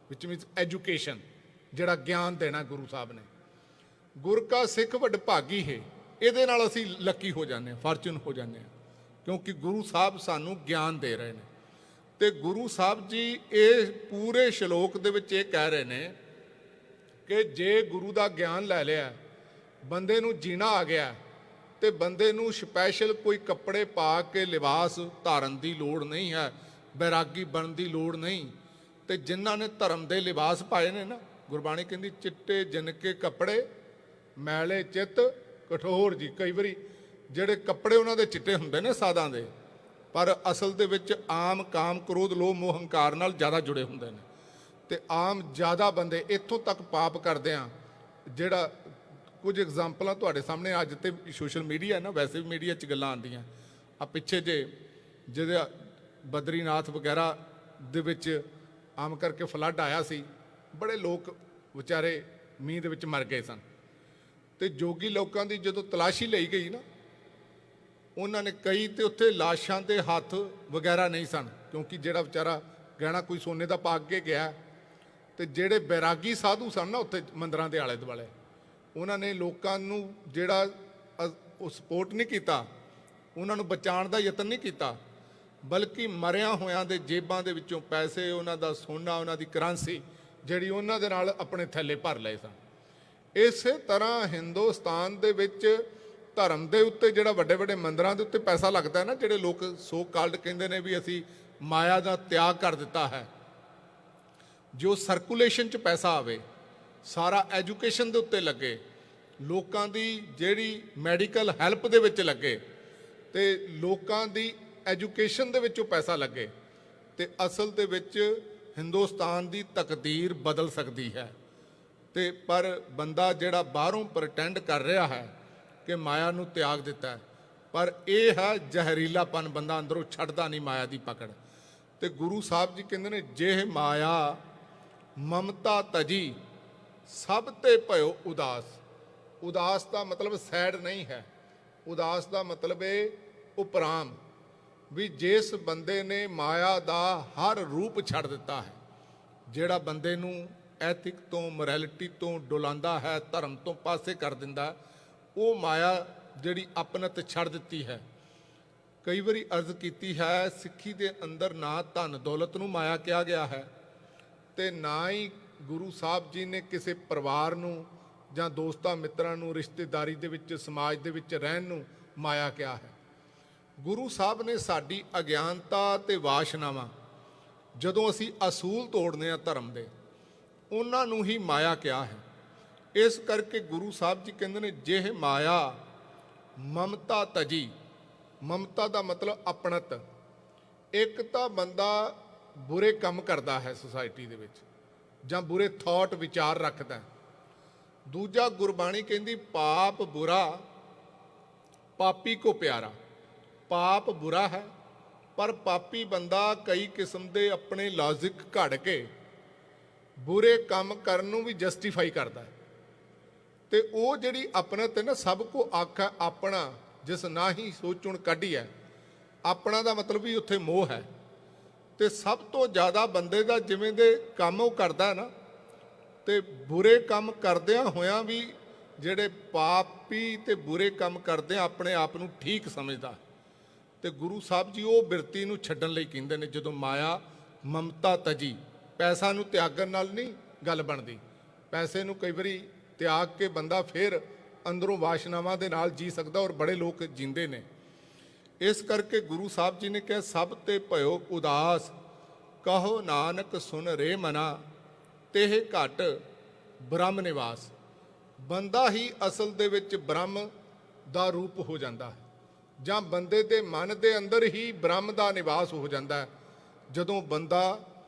ਵਿਚ ਮੀਨਸ ਐਜੂਕੇਸ਼ਨ, ਜਿਹੜਾ ਗਿਆਨ ਦੇਣਾ ਗੁਰੂ ਸਾਹਿਬ ਨੇ। ਗੁਰ ਕਾ ਸਿੱਖ ਵਡਭਾਗੀ ਹੈ, ਇਹਦੇ ਨਾਲ ਅਸੀਂ ਲੱਕੀ ਹੋ ਜਾਂਦੇ ਹਾਂ, ਫਾਰਚੂਨ ਹੋ ਜਾਂਦੇ ਹਾਂ, ਕਿਉਂਕਿ ਗੁਰੂ ਸਾਹਿਬ ਸਾਨੂੰ ਗਿਆਨ ਦੇ ਰਹੇ ਨੇ। ਤੇ ਗੁਰੂ ਸਾਹਿਬ ਜੀ ਇਹ ਪੂਰੇ ਸ਼ਲੋਕ ਦੇ ਵਿੱਚ ਇਹ ਕਹਿ ਰਹੇ ਨੇ ਕਿ ਜੇ ਗੁਰੂ ਦਾ ਗਿਆਨ ਲੈ ਲਿਆ, ਬੰਦੇ ਨੂੰ ਜੀਣਾ ਆ ਗਿਆ, ਤੇ ਬੰਦੇ ਨੂੰ ਸਪੈਸ਼ਲ ਕੋਈ ਕੱਪੜੇ ਪਾ ਕੇ ਲਿਬਾਸ ਧਾਰਨ ਦੀ ਲੋੜ ਨਹੀਂ ਹੈ, ਬੈਰਾਗੀ ਬਣਨ ਦੀ ਲੋੜ ਨਹੀਂ। ਤੇ ਜਿਨ੍ਹਾਂ ਨੇ ਧਰਮ ਦੇ ਲਿਬਾਸ ਪਾਏ ਨੇ ਨਾ, ਗੁਰਬਾਣੀ ਕਹਿੰਦੀ ਚਿੱਟੇ ਜਿਨਕੇ ਕੱਪੜੇ ਮੈਲੇ ਚਿੱਤ ਕਠੋਰ ਜੀ। ਕਈ ਵਾਰੀ ਜਿਹੜੇ ਕੱਪੜੇ ਉਹਨਾਂ ਦੇ ਚਿੱਟੇ ਹੁੰਦੇ ਨੇ ਸਾਧਾਂ ਦੇ, ਪਰ ਅਸਲ ਦੇ ਵਿੱਚ ਆਮ ਕਾਮ ਕ੍ਰੋਧ ਲੋਭ ਮੋਹ ਹੰਕਾਰ ਨਾਲ ਜ਼ਿਆਦਾ ਜੁੜੇ ਹੁੰਦੇ ਨੇ। ਤੇ ਆਮ ਜ਼ਿਆਦਾ ਬੰਦੇ ਇੱਥੋਂ ਤੱਕ ਪਾਪ ਕਰਦੇ ਆ, ਜਿਹੜਾ ਕੁਝ ਐਗਜ਼ਾਮਪਲਾਂ ਤੁਹਾਡੇ ਸਾਹਮਣੇ ਅੱਜ ਤੇ ਸੋਸ਼ਲ ਮੀਡੀਆ ਨਾ, ਵੈਸੇ ਵੀ ਮੀਡੀਆ 'ਚ ਗੱਲਾਂ ਆਉਂਦੀਆਂ ਆ। ਪਿੱਛੇ ਜਿਹਦੇ ਬਦਰੀਨਾਥ ਵਗੈਰਾ ਦੇ ਵਿੱਚ ਆਮ ਕਰਕੇ ਫਲੱਡ ਆਇਆ ਸੀ, ਬੜੇ ਲੋਕ ਵਿਚਾਰੇ ਮੀਂਹ ਦੇ ਵਿੱਚ ਮਰ ਗਏ ਸਨ। ਤੇ ਜੋਗੀ ਲੋਕਾਂ ਦੀ ਜਦੋਂ ਤਲਾਸ਼ੀ ਲਈ ਗਈ ਨਾ, ਉਹਨਾਂ ਨੇ ਕਈ ਤੇ ਉੱਥੇ ਲਾਸ਼ਾਂ ਦੇ ਹੱਥ ਵਗੈਰਾ ਨਹੀਂ ਸਨ, ਕਿਉਂਕਿ ਜਿਹੜਾ ਵਿਚਾਰਾ ਗਹਿਣਾ ਕੋਈ ਸੋਨੇ ਦਾ ਪਾ ਕੇ ਗਿਆ। ਤੇ ਜਿਹੜੇ ਬੈਰਾਗੀ ਸਾਧੂ ਸਨ ਨਾ ਉੱਥੇ ਮੰਦਰਾਂ ਦੇ ਆਲੇ ਦੁਆਲੇ, ਉਹਨਾਂ ਨੇ ਲੋਕਾਂ ਨੂੰ ਜਿਹੜਾ ਉਹ ਸਪੋਰਟ ਨਹੀਂ ਕੀਤਾ, ਉਹਨਾਂ ਨੂੰ ਬਚਾਉਣ ਦਾ ਯਤਨ ਨਹੀਂ ਕੀਤਾ, ਬਲਕਿ ਮਰਿਆਂ ਹੋਇਆਂ ਦੇ ਜੇਬਾਂ ਦੇ ਵਿੱਚੋਂ ਪੈਸੇ, ਉਹਨਾਂ ਦਾ ਸੋਨਾ, ਉਹਨਾਂ ਦੀ ਕਰੰਸੀ ਜਿਹੜੀ ਉਹਨਾਂ ਦੇ ਨਾਲ ਆਪਣੇ ਥੈਲੇ ਭਰ ਲਏ ਸਨ। ਇਸੇ ਤਰ੍ਹਾਂ ਹਿੰਦੁਸਤਾਨ ਦੇ ਵਿੱਚ ਧਰਮ ਦੇ ਉੱਤੇ ਜਿਹੜਾ ਵੱਡੇ ਵੱਡੇ ਮੰਦਰਾਂ ਦੇ ਉੱਤੇ ਪੈਸਾ ਲੱਗਦਾ ਹੈ ਨਾ, ਜਿਹੜੇ ਲੋਕ ਸੋ ਕਾਲਡ ਕਹਿੰਦੇ ਨੇ ਵੀ ਅਸੀਂ ਮਾਇਆ ਦਾ ਤਿਆਗ ਕਰ ਦਿੱਤਾ ਹੈ, ਜੋ ਸਰਕੂਲੇਸ਼ਨ 'ਚ ਪੈਸਾ ਆਵੇ, ਸਾਰਾ ਐਜੂਕੇਸ਼ਨ ਦੇ ਉੱਤੇ ਲੱਗੇ, ਲੋਕਾਂ ਦੀ ਜਿਹੜੀ ਮੈਡੀਕਲ ਹੈਲਪ ਦੇ ਵਿੱਚ ਲੱਗੇ ਤੇ ਲੋਕਾਂ ਦੀ ਐਜੂਕੇਸ਼ਨ ਦੇ ਵਿੱਚੋਂ ਪੈਸਾ ਲੱਗੇ, ਤੇ ਅਸਲ ਦੇ ਵਿੱਚ ਹਿੰਦੁਸਤਾਨ ਦੀ ਤਕਦੀਰ ਬਦਲ ਸਕਦੀ ਹੈ। ਤੇ ਪਰ ਬੰਦਾ ਜਿਹੜਾ ਬਾਹਰੋਂ ਪ੍ਰਟੈਂਡ ਕਰ ਰਿਹਾ ਹੈ ਕਿ ਮਾਇਆ ਨੂੰ ਤਿਆਗ ਦਿੱਤਾ ਹੈ, ਪਰ ਇਹ ਹੈ ਜ਼ਹਿਰੀਲਾਪਨ, ਬੰਦਾ ਅੰਦਰੋਂ ਛੱਡਦਾ ਨਹੀਂ ਮਾਇਆ ਦੀ ਪਕੜ। ਤੇ ਗੁਰੂ ਸਾਹਿਬ ਜੀ ਕਹਿੰਦੇ ਨੇ, ਜੇ ਮਾਇਆ ਮਮਤਾ ਤਜੀ ਸਭ ਤੇ ਭਇਓ ਉਦਾਸ। ਉਦਾਸ ਦਾ ਮਤਲਬ ਸੈਡ ਨਹੀਂ ਹੈ, ਉਦਾਸ ਦਾ ਮਤਲਬ ਇਹ ਉਪਰਾਮ, ਵੀ ਜਿਸ ਬੰਦੇ ਨੇ ਮਾਇਆ ਦਾ ਹਰ ਰੂਪ ਛੱਡ ਦਿੱਤਾ ਹੈ, ਜਿਹੜਾ ਬੰਦੇ ਨੂੰ ਐਥਿਕ ਤੋਂ ਮੋਰੈਲਿਟੀ ਤੋਂ ਡੁਲਾਉਂਦਾ ਹੈ, ਧਰਮ ਤੋਂ ਪਾਸੇ ਕਰ ਦਿੰਦਾ, ਉਹ ਮਾਇਆ ਜਿਹੜੀ ਆਪਣਤ ਛੱਡ ਦਿੱਤੀ ਹੈ। ਕਈ ਵਾਰੀ ਅਰਜ਼ ਕੀਤੀ ਹੈ, ਸਿੱਖੀ ਦੇ ਅੰਦਰ ਨਾ ਧਨ ਦੌਲਤ ਨੂੰ ਮਾਇਆ ਕਿਹਾ ਗਿਆ ਹੈ ਤੇ ਨਾ ਹੀ ਗੁਰੂ ਸਾਹਿਬ ਜੀ ਨੇ ਕਿਸੇ ਪਰਿਵਾਰ ਨੂੰ ਜਾਂ ਦੋਸਤਾਂ ਮਿੱਤਰਾਂ ਨੂੰ ਰਿਸ਼ਤੇਦਾਰੀ ਦੇ ਵਿੱਚ ਸਮਾਜ ਦੇ ਵਿੱਚ ਰਹਿਣ ਨੂੰ ਮਾਇਆ ਕਿਹਾ ਹੈ। ਗੁਰੂ ਸਾਹਿਬ ਨੇ ਸਾਡੀ ਅਗਿਆਨਤਾ ਤੇ ਵਾਸ਼ਨਾਵਾਂ, ਜਦੋਂ ਅਸੀਂ ਅਸੂਲ ਤੋੜਨੇ ਆ ਧਰਮ ਦੇ, ਉਹਨਾਂ ਨੂੰ ਹੀ ਮਾਇਆ ਕਿਹਾ ਹੈ। ਇਸ ਕਰਕੇ ਗੁਰੂ ਸਾਹਿਬ ਜੀ ਕਹਿੰਦੇ ਨੇ, ਜੇ ਮਾਇਆ ਮਮਤਾ ਤਜੀ। ਮਮਤਾ ਦਾ ਮਤਲਬ ਆਪਣਤ। ਇੱਕ ਤਾਂ ਬੰਦਾ ਬੁਰੇ ਕੰਮ ਕਰਦਾ ਹੈ ਸੁਸਾਇਟੀ ਦੇ ਵਿੱਚ, ਜਾਂ ਬੁਰੇ ਥਾਟ ਵਿਚਾਰ ਰੱਖਦਾ। ਦੂਜਾ ਗੁਰਬਾਣੀ ਕਹਿੰਦੀ, ਪਾਪ ਬੁਰਾ ਪਾਪੀ ਕੋ ਪਿਆਰਾ। ਪਾਪ ਬੁਰਾ ਹੈ, ਪਰ ਪਾਪੀ ਬੰਦਾ ਕਈ ਕਿਸਮ ਦੇ ਆਪਣੇ ਲੌਜਿਕ ਘੜ ਕੇ ਬੁਰੇ ਕੰਮ ਕਰਨ ਨੂੰ ਵੀ ਜਸਟੀਫਾਈ ਕਰਦਾ। ਤੇ ਉਹ ਜਿਹੜੀ ਆਪਣਤ ਹੈ ਨਾ, ਸਭ ਕੋ ਆਖਾ ਆਪਣਾ, ਜਿਸ ਨਾ ਹੀ ਸੋਚਣ ਕੱਢੀ ਹੈ। ਆਪਣਾ ਦਾ ਮਤਲਬ ਵੀ ਉੱਥੇ ਮੋਹ ਹੈ। ਤੇ ਸਭ ਤੋਂ ਜ਼ਿਆਦਾ ਬੰਦੇ ਦਾ ਜਿਵੇਂ ਦੇ ਕੰਮ ਉਹ ਕਰਦਾ ਹੈ ਨਾ, ਤੇ ਬੁਰੇ ਕੰਮ ਕਰਦਿਆਂ ਹੋਇਆਂ ਵੀ ਜਿਹੜੇ ਪਾਪੀ ਤੇ ਬੁਰੇ ਕੰਮ ਕਰਦੇ ਆ, ਆਪਣੇ ਆਪ ਨੂੰ ਠੀਕ ਸਮਝਦਾ। ਤੇ ਗੁਰੂ ਸਾਹਿਬ ਜੀ ਉਹ ਬਿਰਤੀ ਨੂੰ ਛੱਡਣ ਲਈ ਕਹਿੰਦੇ ਨੇ, ਜਦੋਂ ਮਾਇਆ ਮਮਤਾ ਤਜੀ। ਪੈਸਾ ਨੂੰ ਤਿਆਗਣ ਨਾਲ ਨਹੀਂ ਗੱਲ ਬਣਦੀ। ਪੈਸੇ ਨੂੰ ਕਈ ਵਾਰੀ ਤਿਆਗ ਕੇ ਬੰਦਾ ਫਿਰ ਅੰਦਰੋਂ ਵਾਸ਼ਨਾਵਾਂ ਦੇ ਨਾਲ ਜੀ ਸਕਦਾ, ਔਰ ਬੜੇ ਲੋਕ ਜੀਂਦੇ ਨੇ। ਇਸ ਕਰਕੇ ਗੁਰੂ ਸਾਹਿਬ ਜੀ ਨੇ ਕਿਹਾ, ਸਭ ਤੇ ਭਇਓ ਉਦਾਸ, ਕਹੋ ਨਾਨਕ ਸੁਨ ਰੇ ਮਨਾ, ਤੇਹ ਘਟ ਬ੍ਰਹਮ ਨਿਵਾਸ। ਬੰਦਾ ਹੀ ਅਸਲ ਦੇ ਵਿੱਚ ਬ੍ਰਹਮ ਦਾ ਰੂਪ ਹੋ ਜਾਂਦਾ ਹੈ, ਜਾਂ ਬੰਦੇ ਦੇ ਮਨ ਦੇ ਅੰਦਰ ਹੀ ਬ੍ਰਹਮ ਦਾ ਨਿਵਾਸ ਹੋ ਜਾਂਦਾ ਹੈ, ਜਦੋਂ ਬੰਦਾ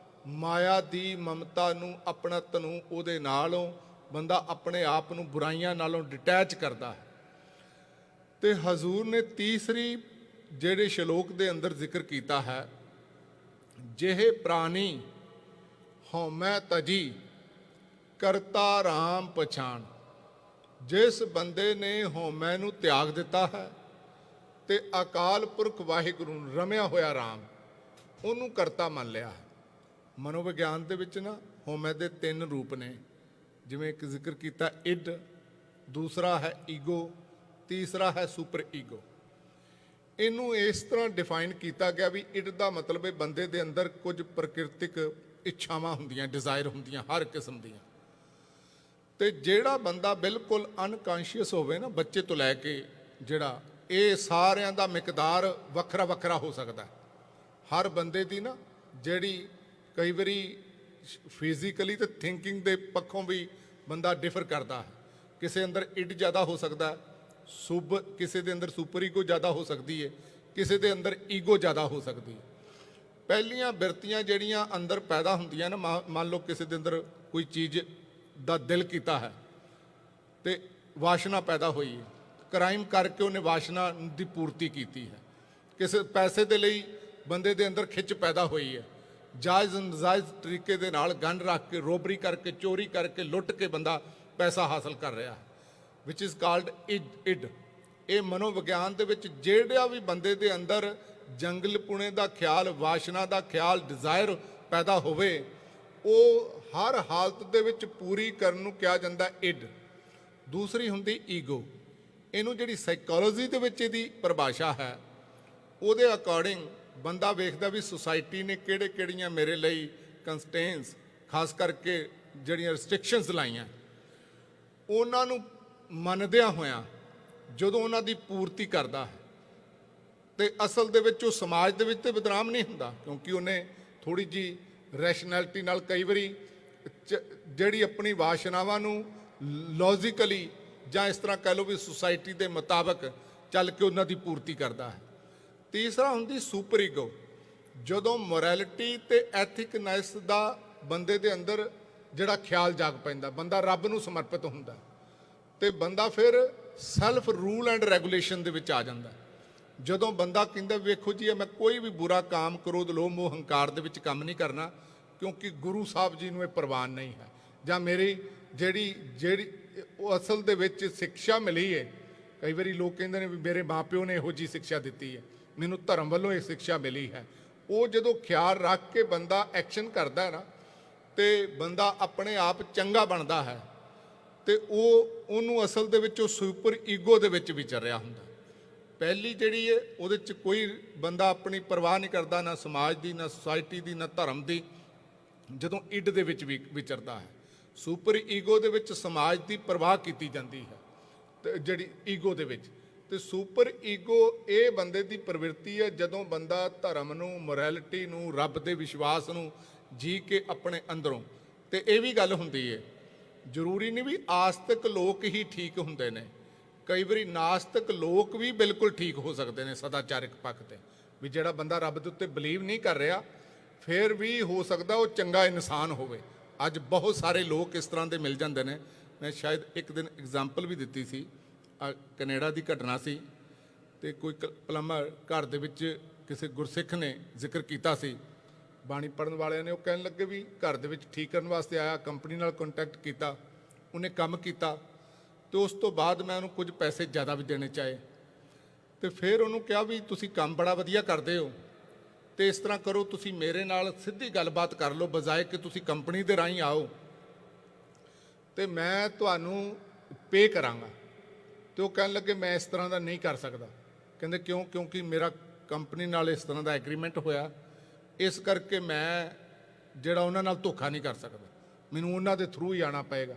ਮਾਇਆ ਦੀ ਮਮਤਾ ਨੂੰ, ਆਪਣਤ ਨੂੰ, ਉਹਦੇ ਨਾਲੋਂ ਬੰਦਾ ਆਪਣੇ ਆਪ ਨੂੰ ਬੁਰਾਈਆਂ ਨਾਲੋਂ ਡਿਟੈਚ ਕਰਦਾ ਹੈ। ਤੇ ਹਜ਼ੂਰ ਨੇ ਤੀਸਰੀ ਜਿਹੜੇ ਸ਼ਲੋਕ ਦੇ ਅੰਦਰ ਜ਼ਿਕਰ ਕੀਤਾ ਹੈ, ਜਿਹੇ ਪ੍ਰਾਣੀ ਹਉਮੈ ਤਜੀ, ਕਰਤਾ ਰਾਮ ਪਛਾਣ। ਜਿਸ ਬੰਦੇ ਨੇ ਹਉਮੈ ਨੂੰ ਤਿਆਗ ਦਿੱਤਾ ਹੈ ਤੇ ਅਕਾਲ ਪੁਰਖ ਵਾਹਿਗੁਰੂ ਨੂੰ, ਰਮਿਆ ਹੋਇਆ ਰਾਮ, ਉਹਨੂੰ ਕਰਤਾ ਮੰਨ ਲਿਆ ਹੈ। ਮਨੋਵਿਗਿਆਨ ਦੇ ਵਿੱਚ ਨਾ ਹਉਮੈ ਦੇ 3 ਰੂਪ ਨੇ, ਜਿਵੇਂ ਇੱਕ ਜ਼ਿਕਰ ਕੀਤਾ ਇਡ, ਦੂਸਰਾ ਹੈ ਈਗੋ, ਤੀਸਰਾ ਹੈ ਸੁਪਰ ਈਗੋ। ਇਹਨੂੰ ਇਸ ਤਰ੍ਹਾਂ ਡਿਫਾਈਨ ਕੀਤਾ ਗਿਆ ਵੀ ਇਡ ਦਾ ਮਤਲਬ ਹੈ ਬੰਦੇ ਦੇ ਅੰਦਰ ਕੁਝ ਪ੍ਰਕਿਰਤਿਕ ਇੱਛਾਵਾਂ ਹੁੰਦੀਆਂ, ਡਿਜ਼ਾਇਰ ਹੁੰਦੀਆਂ ਹਰ ਕਿਸਮ ਦੀਆਂ। ਤੇ ਜਿਹੜਾ ਬੰਦਾ ਬਿਲਕੁਲ ਅਨਕੌਂਸ਼ੀਅਸ ਹੋਵੇ ਨਾ, ਬੱਚੇ ਤੋਂ ਲੈ ਕੇ ਜਿਹੜਾ, ਇਹ ਸਾਰਿਆਂ ਦਾ ਮਿਕਦਾਰ ਵੱਖਰਾ ਵੱਖਰਾ ਹੋ ਸਕਦਾ। ਹਰ ਬੰਦੇ ਦੀ ਨਾ ਜਿਹੜੀ ਕਈ ਵਾਰੀ ਫਿਜ਼ੀਕਲੀ ਤੇ ਥਿੰਕਿੰਗ ਦੇ ਪੱਖੋਂ ਵੀ ਬੰਦਾ ਡਿਫਰ ਕਰਦਾ ਹੈ। ਕਿਸੇ ਅੰਦਰ ਇਡ ਜ਼ਿਆਦਾ ਹੋ ਸਕਦਾ, ਕਿਸੇ ਦੇ ਅੰਦਰ ਸੁਪਰ ਈਗੋ ਜ਼ਿਆਦਾ ਹੋ ਸਕਦੀ ਹੈ, ਕਿਸੇ ਦੇ ਅੰਦਰ ਈਗੋ ਜ਼ਿਆਦਾ ਹੋ ਸਕਦੀ ਹੈ। ਪਹਿਲੀਆਂ ਬਿਰਤੀਆਂ ਜਿਹੜੀਆਂ ਅੰਦਰ ਪੈਦਾ ਹੁੰਦੀਆਂ ਨਾ, ਮੰਨ ਲਓ ਕਿਸੇ ਦੇ ਅੰਦਰ ਕੋਈ ਚੀਜ਼ ਦਾ ਦਿਲ ਕੀਤਾ ਹੈ ਤੇ ਵਾਸ਼ਨਾ ਪੈਦਾ ਹੋਈ ਹੈ, ਕ੍ਰਾਈਮ ਕਰਕੇ ਉਹਨੇ ਵਾਸ਼ਨਾ ਦੀ ਪੂਰਤੀ ਕੀਤੀ ਹੈ। ਕਿਸੇ ਪੈਸੇ ਦੇ ਲਈ ਬੰਦੇ ਦੇ ਅੰਦਰ ਖਿੱਚ ਪੈਦਾ ਹੋਈ ਹੈ, ਜਾਇਜ਼ ਨਜਾਇਜ਼ ਤਰੀਕੇ ਦੇ ਨਾਲ ਗਨ ਰੱਖ ਕੇ, ਰੋਬਰੀ ਕਰਕੇ, ਚੋਰੀ ਕਰਕੇ, ਲੁੱਟ ਕੇ ਬੰਦਾ ਪੈਸਾ ਹਾਸਲ ਕਰ ਰਿਹਾ ਹੈ, ਵਿਚ ਇਜ਼ ਕਾਲਡ ਇਡ। ਇਹ ਮਨੋਵਿਗਿਆਨ ਦੇ ਵਿੱਚ ਜਿਹੜਾ ਵੀ ਬੰਦੇ ਦੇ ਅੰਦਰ ਜੰਗਲਪੁਣੇ ਦਾ ਖਿਆਲ, ਵਾਸ਼ਨਾ ਦਾ ਖਿਆਲ, ਡਿਜ਼ਾਇਰ ਪੈਦਾ ਹੋਵੇ, ਉਹ ਹਰ ਹਾਲਤ ਦੇ ਵਿੱਚ ਪੂਰੀ ਕਰਨ ਨੂੰ ਕਿਹਾ ਜਾਂਦਾ ਇਡ। ਦੂਸਰੀ ਹੁੰਦੀ ਈਗੋ। ਇਹਨੂੰ ਜਿਹੜੀ ਸਾਈਕੋਲੋਜੀ ਦੇ ਵਿੱਚ ਇਹਦੀ ਪਰਿਭਾਸ਼ਾ ਹੈ, ਉਹਦੇ ਅਕੋਰਡਿੰਗ ਬੰਦਾ ਵੇਖਦਾ ਵੀ ਸੁਸਾਇਟੀ ਨੇ ਕਿਹੜੀਆਂ ਮੇਰੇ ਲਈ ਕੰਸਟੇਂਸ, ਖਾਸ ਕਰਕੇ ਜਿਹੜੀਆਂ ਰਿਸਟ੍ਰਿਕਸ਼ਨਸ ਲਾਈਆਂ, ਉਹਨਾਂ ਨੂੰ ਮੰਨਦਿਆਂ ਹੋਇਆਂ ਜਦੋਂ ਉਹਨਾਂ ਦੀ ਪੂਰਤੀ ਕਰਦਾ ਹੈ ਤੇ ਅਸਲ ਦੇ ਵਿੱਚ ਉਹ ਸਮਾਜ ਦੇ ਵਿੱਚ ਤੇ ਬਦਨਾਮ ਨਹੀਂ ਹੁੰਦਾ, ਕਿਉਂਕਿ ਉਹਨੇ ਥੋੜੀ ਜੀ ਰੈਸ਼ਨੈਲਿਟੀ ਨਾਲ ਕਈ ਵਾਰੀ ਜਿਹੜੀ ਆਪਣੀ ਵਾਸ਼ਨਾਵਾਂ ਨੂੰ ਲੌਜੀਕਲੀ ਜਾਂ ਇਸ ਤਰ੍ਹਾਂ ਕਹਿ ਲਓ ਵੀ ਸੁਸਾਇਟੀ ਦੇ ਮੁਤਾਬਕ ਚੱਲ ਕੇ ਉਹਨਾਂ ਦੀ ਪੂਰਤੀ ਕਰਦਾ ਹੈ। ਤੀਸਰਾ ਹੁੰਦੀ ਸੁਪਰ ਈਗੋ, ਜਦੋਂ ਮੋਰੈਲਿਟੀ ਤੇ ਐਥਿਕਨੈਸ ਦਾ ਬੰਦੇ ਦੇ ਅੰਦਰ ਜਿਹੜਾ ਖਿਆਲ ਜਾਗ ਪੈਂਦਾ, ਬੰਦਾ ਰੱਬ ਨੂੰ ਸਮਰਪਿਤ ਹੁੰਦਾ ਤੇ ਬੰਦਾ ਫਿਰ ਸੈਲਫ ਰੂਲ ਐਂਡ ਰੈਗੂਲੇਸ਼ਨ ਦੇ ਵਿੱਚ ਆ ਜਾਂਦਾ। ਜਦੋਂ ਬੰਦਾ ਕਹਿੰਦਾ ਵੇਖੋ ਜੀ ਮੈਂ ਕੋਈ ਵੀ ਬੁਰਾ ਕਾਮ, ਕ੍ਰੋਧ, ਲੋਭ, ਮੋਹ, ਹੰਕਾਰ ਦੇ ਵਿੱਚ ਕੰਮ ਨਹੀਂ ਕਰਨਾ, ਕਿਉਂਕਿ ਗੁਰੂ ਸਾਹਿਬ ਜੀ ਨੂੰ ਇਹ ਪ੍ਰਵਾਨ ਨਹੀਂ ਹੈ, ਜਾਂ ਮੇਰੀ ਜਿਹੜੀ ਉਹ ਅਸਲ ਦੇ ਵਿੱਚ ਸਿੱਖਿਆ ਮਿਲੀ ਹੈ। ਕਈ ਵਾਰੀ ਲੋਕ ਕਹਿੰਦੇ ਨੇ ਵੀ ਮੇਰੇ ਮਾਪਿਓ ਨੇ ਇਹੋ ਜਿਹੀ ਸਿੱਖਿਆ ਦਿੱਤੀ ਹੈ, ਮੈਨੂੰ ਧਰਮ ਵੱਲੋਂ ਇਹ ਸਿੱਖਿਆ ਮਿਲੀ ਹੈ। ਉਹ ਜਦੋਂ ਖਿਆਲ ਰੱਖ ਕੇ ਬੰਦਾ ਐਕਸ਼ਨ ਕਰਦਾ ਹੈ ਨਾ, ਤੇ ਬੰਦਾ ਆਪਣੇ ਆਪ ਚੰਗਾ ਬਣਦਾ ਹੈ, ਤੇ ਉਹਨੂੰ ਅਸਲ ਦੇ ਵਿੱਚ ਉਹ ਸੁਪਰ ਈਗੋ ਦੇ ਵਿੱਚ ਵਿਚਰ ਰਿਹਾ ਹੁੰਦਾ। ਪਹਿਲੀ ਜਿਹੜੀ ਹੈ ਉਹਦੇ 'ਚ ਕੋਈ ਬੰਦਾ ਆਪਣੀ ਪਰਵਾਹ ਨਹੀਂ ਕਰਦਾ, ਨਾ ਸਮਾਜ ਦੀ, ਨਾ ਸੁਸਾਇਟੀ ਦੀ, ਨਾ ਧਰਮ ਦੀ, ਜਦੋਂ ਇਡ ਦੇ ਵਿੱਚ ਵੀ ਵਿਚਰਦਾ ਹੈ। ਸੁਪਰ ਈਗੋ ਦੇ ਵਿੱਚ ਸਮਾਜ ਦੀ ਪਰਵਾਹ ਕੀਤੀ ਜਾਂਦੀ ਹੈ, ਤੇ ਜਿਹੜੀ ਈਗੋ ਦੇ ਵਿੱਚ, ਤੇ ਸੁਪਰ ਈਗੋ ਇਹ ਬੰਦੇ ਦੀ ਪ੍ਰਵਿਰਤੀ ਹੈ ਜਦੋਂ ਬੰਦਾ ਧਰਮ ਨੂੰ, ਮੋਰੈਲਿਟੀ ਨੂੰ, ਰੱਬ ਦੇ ਵਿਸ਼ਵਾਸ ਨੂੰ ਜੀ ਕੇ ਆਪਣੇ ਅੰਦਰੋਂ। ਤੇ ਇਹ ਵੀ ਗੱਲ ਹੁੰਦੀ ਹੈ, ਜ਼ਰੂਰੀ ਨਹੀਂ ਵੀ ਆਸਤਿਕ ਲੋਕ ਹੀ ਠੀਕ ਹੁੰਦੇ ਨੇ, ਕਈ ਵਾਰੀ ਨਾਸਤਿਕ ਲੋਕ ਵੀ ਬਿਲਕੁਲ ਠੀਕ ਹੋ ਸਕਦੇ ਨੇ ਸਦਾਚਾਰਕ ਪੱਖ ਤੇ, ਵੀ ਜਿਹੜਾ ਬੰਦਾ ਰੱਬ ਦੇ ਉੱਤੇ ਬਲੀਵ ਨਹੀਂ ਕਰ ਰਿਹਾ ਫਿਰ ਵੀ ਹੋ ਸਕਦਾ ਉਹ ਚੰਗਾ ਇਨਸਾਨ ਹੋਵੇ। ਅੱਜ ਬਹੁਤ ਸਾਰੇ ਲੋਕ ਇਸ ਤਰ੍ਹਾਂ ਦੇ ਮਿਲ ਜਾਂਦੇ ਨੇ। ਮੈਂ ਸ਼ਾਇਦ ਇੱਕ ਦਿਨ ਐਗਜ਼ਾਮਪਲ ਵੀ ਦਿੱਤੀ ਸੀ, ਕੈਨੇਡਾ ਦੀ ਘਟਨਾ ਸੀ, ਤੇ ਕੋਈ ਪਲੰਬਰ ਘਰ ਦੇ ਵਿੱਚ ਕਿਸੇ ਗੁਰਸਿੱਖ ਨੇ ਜ਼ਿਕਰ ਕੀਤਾ ਸੀ, ਬਾਣੀ ਪੜ੍ਹਨ ਵਾਲਿਆਂ ਨੇ ਉਹ ਕਹਿਣ ਲੱਗੇ ਵੀ ਘਰ ਦੇ ਵਿੱਚ ਠੀਕ ਕਰਨ ਵਾਸਤੇ ਆਇਆ, ਕੰਪਨੀ ਨਾਲ ਕੰਟੈਕਟ ਕੀਤਾ, ਉਹਨੇ ਕੰਮ ਕੀਤਾ, ਤੇ ਉਸ ਤੋਂ ਬਾਅਦ ਮੈਂ ਉਹਨੂੰ ਕੁਝ ਪੈਸੇ ਜ਼ਿਆਦਾ ਵੀ ਦੇਣੇ ਚਾਹੇ, ਤੇ ਫਿਰ ਉਹਨੂੰ ਕਿਹਾ ਵੀ ਤੁਸੀਂ ਕੰਮ ਬੜਾ ਵਧੀਆ ਕਰਦੇ ਹੋ, ਤੇ ਇਸ ਤਰ੍ਹਾਂ ਕਰੋ ਤੁਸੀਂ ਮੇਰੇ ਨਾਲ ਸਿੱਧੀ ਗੱਲਬਾਤ ਕਰ ਲਓ, ਬਜਾਏ ਕਿ ਤੁਸੀਂ ਕੰਪਨੀ ਦੇ ਰਾਹੀਂ ਆਓ ਤੇ ਮੈਂ ਤੁਹਾਨੂੰ ਪੇ ਕਰਾਂਗਾ। ਤੇ ਉਹ ਕਹਿਣ ਲੱਗੇ ਮੈਂ ਇਸ ਤਰ੍ਹਾਂ ਦਾ ਨਹੀਂ ਕਰ ਸਕਦਾ। ਕਹਿੰਦੇ ਕਿਉਂ? ਕਿਉਂਕਿ ਮੇਰਾ ਕੰਪਨੀ ਨਾਲ ਇਸ ਤਰ੍ਹਾਂ ਦਾ ਐਗਰੀਮੈਂਟ ਹੋਇਆ, ਇਸ ਕਰਕੇ ਮੈਂ ਜਿਹੜਾ ਉਹਨਾਂ ਨਾਲ ਧੋਖਾ ਨਹੀਂ ਕਰ ਸਕਦਾ, ਮੈਨੂੰ ਉਹਨਾਂ ਦੇ ਥਰੂ ਹੀ ਆਉਣਾ ਪਏਗਾ।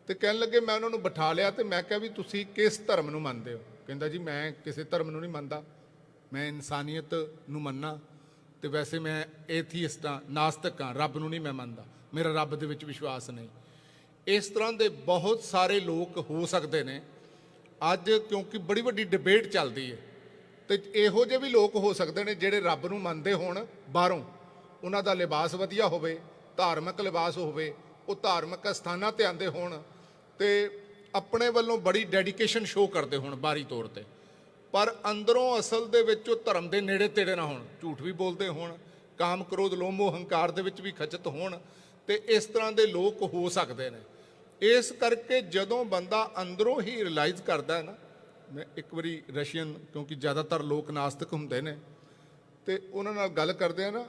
ਤੇ ਕਹਿਣ ਲੱਗੇ ਮੈਂ ਉਹਨਾਂ ਨੂੰ ਬਿਠਾ ਲਿਆ ਤੇ ਮੈਂ ਕਿਹਾ ਵੀ ਤੁਸੀਂ ਕਿਸ ਧਰਮ ਨੂੰ ਮੰਨਦੇ ਹੋ? ਕਹਿੰਦਾ ਜੀ ਮੈਂ ਕਿਸੇ ਧਰਮ ਨੂੰ ਨਹੀਂ ਮੰਨਦਾ, ਮੈਂ ਇਨਸਾਨੀਅਤ ਨੂੰ ਮੰਨਣਾ, ਤੇ ਵੈਸੇ ਮੈਂ ਏਥੀਇਸਟ ਹਾਂ, ਨਾਸਤਿਕ ਹਾਂ, ਰੱਬ ਨੂੰ ਨਹੀਂ ਮੈਂ ਮੰਨਦਾ, ਮੇਰਾ ਰੱਬ ਦੇ ਵਿੱਚ ਵਿਸ਼ਵਾਸ ਨਹੀਂ। ਇਸ ਤਰ੍ਹਾਂ ਦੇ ਬਹੁਤ ਸਾਰੇ ਲੋਕ ਹੋ ਸਕਦੇ ਨੇ ਅੱਜ, ਕਿਉਂਕਿ ਬੜੀ ਵੱਡੀ ਡਿਬੇਟ ਚੱਲਦੀ ਹੈ। ਤੇ ਇਹੋ ਜਿਹੇ ਵੀ ਲੋਕ ਹੋ ਸਕਦੇ ਨੇ ਜਿਹੜੇ ਰੱਬ ਨੂੰ ਮੰਨਦੇ ਹੋਣ, ਬਾਹਰੋਂ ਉਹਨਾਂ ਦਾ ਲਿਬਾਸ ਵਧੀਆ ਹੋਵੇ, ਧਾਰਮਿਕ ਲਿਬਾਸ ਹੋਵੇ, ਉਹ ਧਾਰਮਿਕ ਸਥਾਨਾਂ ਤੇ ਆਉਂਦੇ ਹੋਣ ਤੇ ਆਪਣੇ ਵੱਲੋਂ ਬੜੀ ਡੈਡੀਕੇਸ਼ਨ ਸ਼ੋਅ ਕਰਦੇ ਹੋਣ ਬਾਹਰੀ ਤੌਰ ਤੇ, ਪਰ ਅੰਦਰੋਂ ਅਸਲ ਦੇ ਵਿੱਚ ਉਹ ਧਰਮ ਦੇ ਨੇੜੇ ਤੇੜੇ ਨਾ ਹੋਣ, ਝੂਠ ਵੀ ਬੋਲਦੇ ਹੋਣ, ਕਾਮ, ਕ੍ਰੋਧ, ਲੋਭ, ਮੋਹ, ਹੰਕਾਰ ਦੇ ਵਿੱਚ ਵੀ ਖਚਿਤ ਹੋਣ, ਤੇ ਇਸ ਤਰ੍ਹਾਂ ਦੇ ਲੋਕ ਹੋ ਸਕਦੇ ਨੇ। ਇਸ ਕਰਕੇ ਜਦੋਂ ਬੰਦਾ ਅੰਦਰੋਂ ਹੀ ਰਿਅਲਾਈਜ਼ ਕਰਦਾ ਹੈ ਨਾ, ਮੈਂ ਇੱਕ ਵਾਰੀ ਰਸ਼ੀਅਨ, ਕਿਉਂਕਿ ਜ਼ਿਆਦਾਤਰ ਲੋਕ ਨਾਸਤਿਕ ਹੁੰਦੇ ਨੇ, ਤੇ ਉਹਨਾਂ ਨਾਲ ਗੱਲ ਕਰਦੇ ਆ ਨਾ,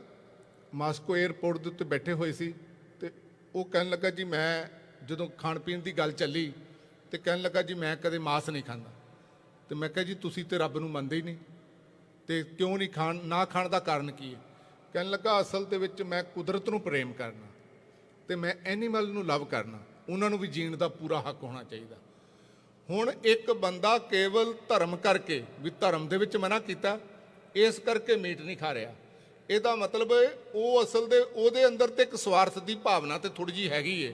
ਮਾਸਕੋ ਏਅਰਪੋਰਟ ਦੇ ਉੱਤੇ ਬੈਠੇ ਹੋਏ ਸੀ, ਤੇ ਉਹ ਕਹਿਣ ਲੱਗਾ ਜੀ ਮੈਂ, ਜਦੋਂ ਖਾਣ ਪੀਣ ਦੀ ਗੱਲ ਚੱਲੀ ਤੇ ਕਹਿਣ ਲੱਗਾ ਜੀ ਮੈਂ ਕਦੇ ਮਾਸ ਨਹੀਂ ਖਾਂਦਾ। ਤੇ ਮੈਂ ਕਿਹਾ ਜੀ ਤੁਸੀਂ ਤੇ ਰੱਬ ਨੂੰ ਮੰਨਦੇ ਹੀ ਨਹੀਂ, ਤੇ ਕਿਉਂ ਨਹੀਂ ਨਾ ਖਾਣ ਦਾ ਕਾਰਨ ਕੀ ਹੈ? ਕਹਿਣ ਲੱਗਾ ਅਸਲ ਦੇ ਵਿੱਚ ਮੈਂ ਕੁਦਰਤ ਨੂੰ ਪ੍ਰੇਮ ਕਰਨਾ, ਤੇ ਮੈਂ ਐਨੀਮਲ ਨੂੰ ਲਵ ਕਰਨਾ, ਉਹਨਾਂ ਨੂੰ ਵੀ ਜੀਣ ਦਾ ਪੂਰਾ ਹੱਕ ਹੋਣਾ ਚਾਹੀਦਾ। ਹੁਣ ਇੱਕ ਬੰਦਾ ਕੇਵਲ ਧਰਮ ਕਰਕੇ, ਵੀ ਧਰਮ ਦੇ ਵਿੱਚ ਮਨਾ ਕੀਤਾ, ਇਸ ਕਰਕੇ ਮੀਟ ਨਹੀਂ ਖਾ ਰਿਹਾ, ਇਹਦਾ ਮਤਲਬ ਉਹ ਅਸਲ ਦੇ ਉਹਦੇ ਅੰਦਰ ਤੇ ਇੱਕ ਸਵਾਰਥ ਦੀ ਭਾਵਨਾ ਤੇ ਥੋੜੀ ਜਿਹੀ ਹੈਗੀ ਏ,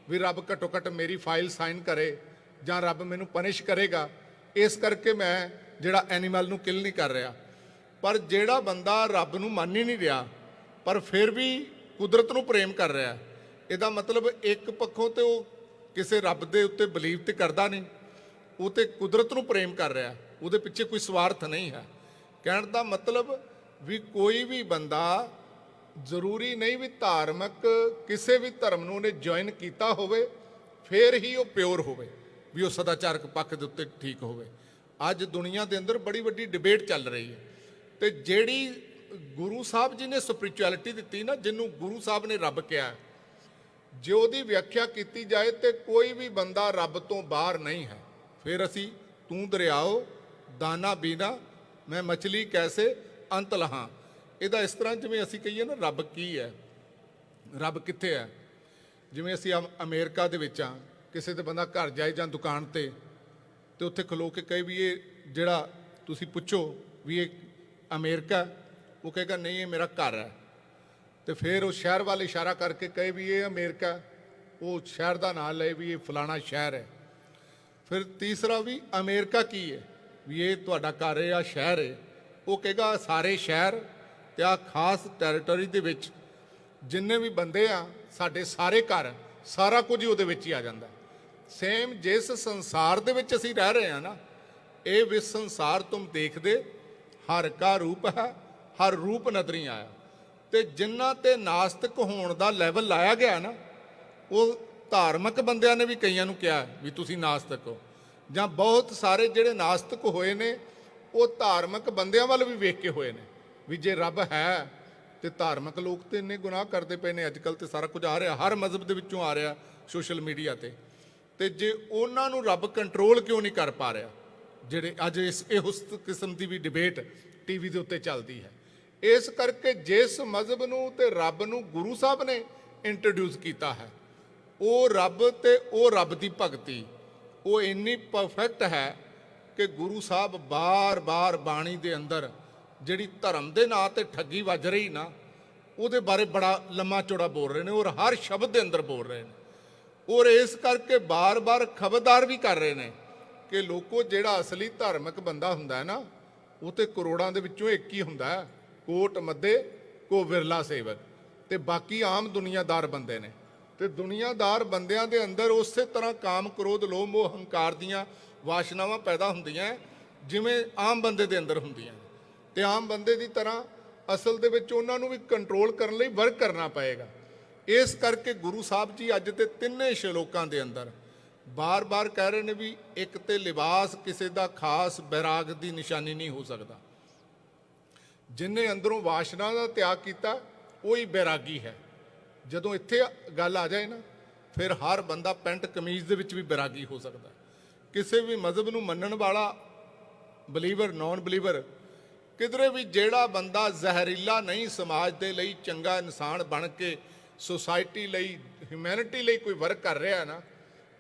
ਵੀ ਰੱਬ ਘੱਟੋ ਘੱਟ ਮੇਰੀ ਫਾਈਲ ਸਾਈਨ ਕਰੇ, ਜਾਂ ਰੱਬ ਮੈਨੂੰ ਪਨਿਸ਼ ਕਰੇਗਾ, ਇਸ ਕਰਕੇ ਮੈਂ ਜਿਹੜਾ ਐਨੀਮਲ ਨੂੰ ਕਿਲ ਨਹੀਂ ਕਰ ਰਿਹਾ। ਪਰ ਜਿਹੜਾ ਬੰਦਾ ਰੱਬ ਨੂੰ ਮੰਨ ਹੀ ਨਹੀਂ ਰਿਹਾ ਪਰ ਫਿਰ ਵੀ ਕੁਦਰਤ ਨੂੰ ਪ੍ਰੇਮ ਕਰ ਰਿਹਾ, ਇਹਦਾ ਮਤਲਬ ਇੱਕ ਪੱਖੋਂ ਤੇ ਉਹ ਕਿਸੇ ਰੱਬ ਦੇ ਉੱਤੇ ਬਲੀਵ ਤੇ ਕਰਦਾ ਨਹੀਂ, ਉਹ ਤੇ ਕੁਦਰਤ ਨੂੰ ਪ੍ਰੇਮ ਕਰ ਰਿਹਾ, ਉਹਦੇ ਪਿੱਛੇ ਕੋਈ ਸਵਾਰਥ ਨਹੀਂ ਹੈ। ਕਹਿਣ ਦਾ ਮਤਲਬ ਵੀ ਕੋਈ ਵੀ ਬੰਦਾ ਜ਼ਰੂਰੀ ਨਹੀਂ ਵੀ ਧਾਰਮਿਕ ਕਿਸੇ ਵੀ ਧਰਮ ਨੂੰ ਉਹਨੇ ਜੁਆਇਨ ਕੀਤਾ ਹੋਵੇ ਫਿਰ ਹੀ ਉਹ ਪਿਓਰ ਹੋਵੇ, ਵੀ ਉਹ ਸਦਾਚਾਰਕ ਪੱਖ ਦੇ ਉੱਤੇ ਠੀਕ ਹੋਵੇ। ਅੱਜ ਦੁਨੀਆ ਦੇ ਅੰਦਰ ਬੜੀ ਵੱਡੀ ਡਿਬੇਟ ਚੱਲ ਰਹੀ ਹੈ, ਤੇ ਜਿਹੜੀ ਗੁਰੂ ਸਾਹਿਬ ਜੀ ਨੇ ਸਪਿਰਿਚੁਅਲਿਟੀ ਦਿੱਤੀ ਨਾ, ਜਿਹਨੂੰ ਗੁਰੂ ਸਾਹਿਬ ਨੇ ਰੱਬ ਕਿਹਾ, ਜੇ ਉਹਦੀ ਵਿਆਖਿਆ ਕੀਤੀ ਜਾਏ ਤੇ ਕੋਈ ਵੀ ਬੰਦਾ ਰੱਬ ਤੋਂ ਬਾਹਰ ਨਹੀਂ ਹੈ। ਫਿਰ ਅਸੀਂ ਤੂੰ ਦਰਿਆਓ ਦਾਨਾ ਬੀਨਾ ਮੈਂ ਮਛਲੀ ਕੈਸੇ ਅੰਤ ਲਹਾਂ, ਇਹਦਾ ਇਸ ਤਰ੍ਹਾਂ ਜਿਵੇਂ ਅਸੀਂ ਕਹੀਏ ਨਾ ਰੱਬ ਕੀ ਹੈ, ਰੱਬ ਕਿੱਥੇ ਹੈ। ਜਿਵੇਂ ਅਸੀਂ ਅਮਰੀਕਾ ਦੇ ਵਿੱਚ ਆ, ਕਿਸੇ ਦੇ ਬੰਦਾ ਘਰ ਜਾਏ ਜਾਂ ਦੁਕਾਨ ਤੇ ਤੇ ਉੱਥੇ ਖਲੋ ਕੇ ਕਹੇ ਵੀ ਇਹ ਜਿਹੜਾ ਤੁਸੀਂ ਪੁੱਛੋ ਵੀ ਇਹ ਅਮਰੀਕਾ, ਉਹ ਕਹੇਗਾ ਨਹੀਂ ਇਹ ਮੇਰਾ ਘਰ ਹੈ। ਤੇ ਫਿਰ ਉਹ ਸ਼ਹਿਰ ਵੱਲ ਇਸ਼ਾਰਾ ਕਰਕੇ ਕਹੇ ਵੀ ਇਹ ਅਮਰੀਕਾ, ਉਹ ਸ਼ਹਿਰ ਦਾ ਨਾਮ ਲਏ ਵੀ ਇਹ ਫਲਾਣਾ ਸ਼ਹਿਰ ਹੈ। ਫਿਰ ਤੀਸਰਾ ਵੀ ਅਮਰੀਕਾ ਕੀ ਹੈ, ਵੀ ਇਹ ਤੁਹਾਡਾ ਘਰ ਹੈ ਜਾਂ ਸ਼ਹਿਰ ਹੈ। ਉਹ ਕਹੇਗਾ ਸਾਰੇ ਸ਼ਹਿਰ ਤੇ ਆ ਖਾਸ ਟੈਰੀਟਰੀ ਦੇ ਵਿੱਚ ਜਿੰਨੇ ਵੀ ਬੰਦੇ ਆ ਸਾਡੇ ਸਾਰੇ ਘਰ, ਸਾਰਾ ਕੁਝ ਹੀ ਉਹਦੇ ਵਿੱਚ ਹੀ ਆ ਜਾਂਦਾ। ਸੇਮ ਜਿਸ ਸੰਸਾਰ ਦੇ ਵਿੱਚ ਅਸੀਂ ਰਹਿ ਰਹੇ ਹਾਂ ਨਾ, ਇਹ ਵਿਸ ਸੰਸਾਰ ਤੁਮ ਦੇਖਦੇ ਹਰ ਕਾ ਰੂਪ ਹੈ, ਹਰ ਰੂਪ ਨਦਰੀ ਆਇਆ। ਤੇ ਜਿਨ੍ਹਾਂ ਤੇ ਨਾਸਤਿਕ ਹੋਣ ਦਾ ਲੈਵਲ ਲਾਇਆ ਗਿਆ ਨਾ, ਉਹ ਧਾਰਮਿਕ ਬੰਦਿਆਂ ਨੇ ਵੀ ਕਈਆਂ ਨੂੰ ਕਿਹਾ ਵੀ ਤੁਸੀਂ ਨਾਸਤਿਕ ਹੋ, ਜਾਂ ਬਹੁਤ ਸਾਰੇ ਜਿਹੜੇ ਨਾਸਤਿਕ ਹੋਏ ਨੇ ਉਹ ਧਾਰਮਿਕ ਬੰਦਿਆਂ ਵੱਲ ਵੀ ਵੇਖ ਕੇ ਹੋਏ ਨੇ ਵੀ ਜੇ ਰੱਬ ਹੈ ਤੇ ਧਾਰਮਿਕ ਲੋਕ ਤੇ ਇੰਨੇ ਗੁਨਾਹ ਕਰਦੇ ਪਏ ਨੇ। ਅੱਜ ਕੱਲ੍ਹ ਤੇ ਸਾਰਾ ਕੁਝ ਆ ਰਿਹਾ, ਹਰ ਮਜ਼ਹਬ ਦੇ ਵਿੱਚੋਂ ਆ ਰਿਹਾ ਸੋਸ਼ਲ ਮੀਡੀਆ ਤੇ ਜੇ ਉਹਨਾਂ ਨੂੰ ਰੱਬ ਕੰਟਰੋਲ ਕਿਉਂ ਨਹੀਂ ਕਰ ਪਾ ਰਿਹਾ, ਜਿਹੜੇ ਅੱਜ ਉਸ ਕਿਸਮ ਦੀ ਵੀ ਡਿਬੇਟ ਟੀਵੀ ਦੇ ਉੱਤੇ ਚੱਲਦੀ ਹੈ। ਇਸ ਕਰਕੇ ਜਿਸ ਮਜ਼ਹਬ ਨੂੰ ਤੇ ਰੱਬ ਨੂੰ ਗੁਰੂ ਸਾਹਿਬ ਨੇ ਇੰਟਰੋਡਿਊਸ ਕੀਤਾ ਹੈ, ਉਹ ਰੱਬ ਤੇ ਉਹ ਰੱਬ ਦੀ ਭਗਤੀ ਉਹ ਇੰਨੀ ਪਰਫੈਕਟ ਹੈ ਕਿ ਗੁਰੂ ਸਾਹਿਬ ਬਾਰ-ਬਾਰ ਬਾਣੀ ਦੇ ਅੰਦਰ ਜਿਹੜੀ ਧਰਮ ਦੇ ਨਾਂ ਤੇ ਠੱਗੀ ਵੱਜ ਰਹੀ ਨਾ, ਉਹਦੇ ਬਾਰੇ ਬੜਾ ਲੰਮਾ ਚੌੜਾ ਬੋਲ ਰਹੇ ਨੇ, ਔਰ ਹਰ ਸ਼ਬਦ ਦੇ ਅੰਦਰ ਬੋਲ ਰਹੇ ਨੇ। ਔਰ ਇਸ ਕਰਕੇ ਬਾਰ-ਬਾਰ ਖਬਰਦਾਰ ਵੀ ਕਰ ਰਹੇ ਨੇ ਕਿ ਲੋਕੋ ਜਿਹੜਾ ਅਸਲੀ ਧਾਰਮਿਕ ਬੰਦਾ ਹੁੰਦਾ ਹੈ ਨਾ, ਉਹ ਤੇ ਕਰੋੜਾਂ ਦੇ ਵਿੱਚੋਂ ਇੱਕ ਹੀ ਹੁੰਦਾ ਹੈ, ਕੋਟ ਮੱਧੇ ਕੋ ਵਿਰਲਾ ਸੇਵਕ, ਤੇ ਬਾਕੀ ਆਮ ਦੁਨੀਆਦਾਰ ਬੰਦੇ ਨੇ। ਤੇ ਦੁਨੀਆਦਾਰ ਬੰਦਿਆਂ ਦੇ ਅੰਦਰ ਉਸੇ ਤਰ੍ਹਾਂ ਕਾਮ, ਕ੍ਰੋਧ, ਲੋਭ, ਮੋਹ, ਹੰਕਾਰ ਦੀਆਂ ਵਾਸ਼ਨਾਵਾਂ ਪੈਦਾ ਹੁੰਦੀਆਂ ਜਿਵੇਂ ਆਮ ਬੰਦੇ ਦੇ ਅੰਦਰ ਹੁੰਦੀਆਂ। ਤੇ ਆਮ ਬੰਦੇ ਦੀ ਤਰ੍ਹਾਂ ਅਸਲ ਦੇ ਵਿੱਚ ਉਹਨਾਂ ਨੂੰ ਵੀ ਕੰਟਰੋਲ ਕਰਨ ਲਈ ਵਰਕ ਕਰਨਾ ਪਏਗਾ। ਇਸ ਕਰਕੇ ਗੁਰੂ ਸਾਹਿਬ ਜੀ ਅੱਜ ਦੇ ਤਿੰਨੇ ਸ਼ਲੋਕਾਂ ਦੇ ਅੰਦਰ ਬਾਰ-ਬਾਰ ਕਹਿ ਰਹੇ ਨੇ ਵੀ ਇੱਕ ਤੇ ਲਿਬਾਸ ਕਿਸੇ ਦਾ ਖਾਸ ਬੈਰਾਗ ਦੀ ਨਿਸ਼ਾਨੀ ਨਹੀਂ ਹੋ ਸਕਦਾ। ਜਿਨ੍ਹਾਂ ਅੰਦਰੋਂ ਵਾਸ਼ਨਾ ਦਾ ਤਿਆਗ ਕੀਤਾ ਉਹੀ ਬੈਰਾਗੀ ਹੈ। ਜਦੋਂ ਇੱਥੇ ਗੱਲ ਆ ਜਾਏ ਨਾ, ਫਿਰ ਹਰ ਬੰਦਾ ਪੈਂਟ ਕਮੀਜ਼ ਦੇ ਵਿੱਚ ਵੀ ਬੈਰਾਗੀ ਹੋ ਸਕਦਾ। ਕਿਸੇ ਵੀ ਮਜ਼ਹਬ ਨੂੰ ਮੰਨਣ ਵਾਲਾ, ਬਲੀਵਰ, ਨੌਨ ਬਲੀਵਰ, ਕਿਧਰੇ ਵੀ ਜਿਹੜਾ ਬੰਦਾ ਜ਼ਹਿਰੀਲਾ ਨਹੀਂ, ਸਮਾਜ ਦੇ ਲਈ ਚੰਗਾ ਇਨਸਾਨ ਬਣ ਕੇ ਸੁਸਾਇਟੀ ਲਈ, ਹਿਊਮੈਨਿਟੀ ਲਈ ਕੋਈ ਵਰਕ ਕਰ ਰਿਹਾ ਨਾ,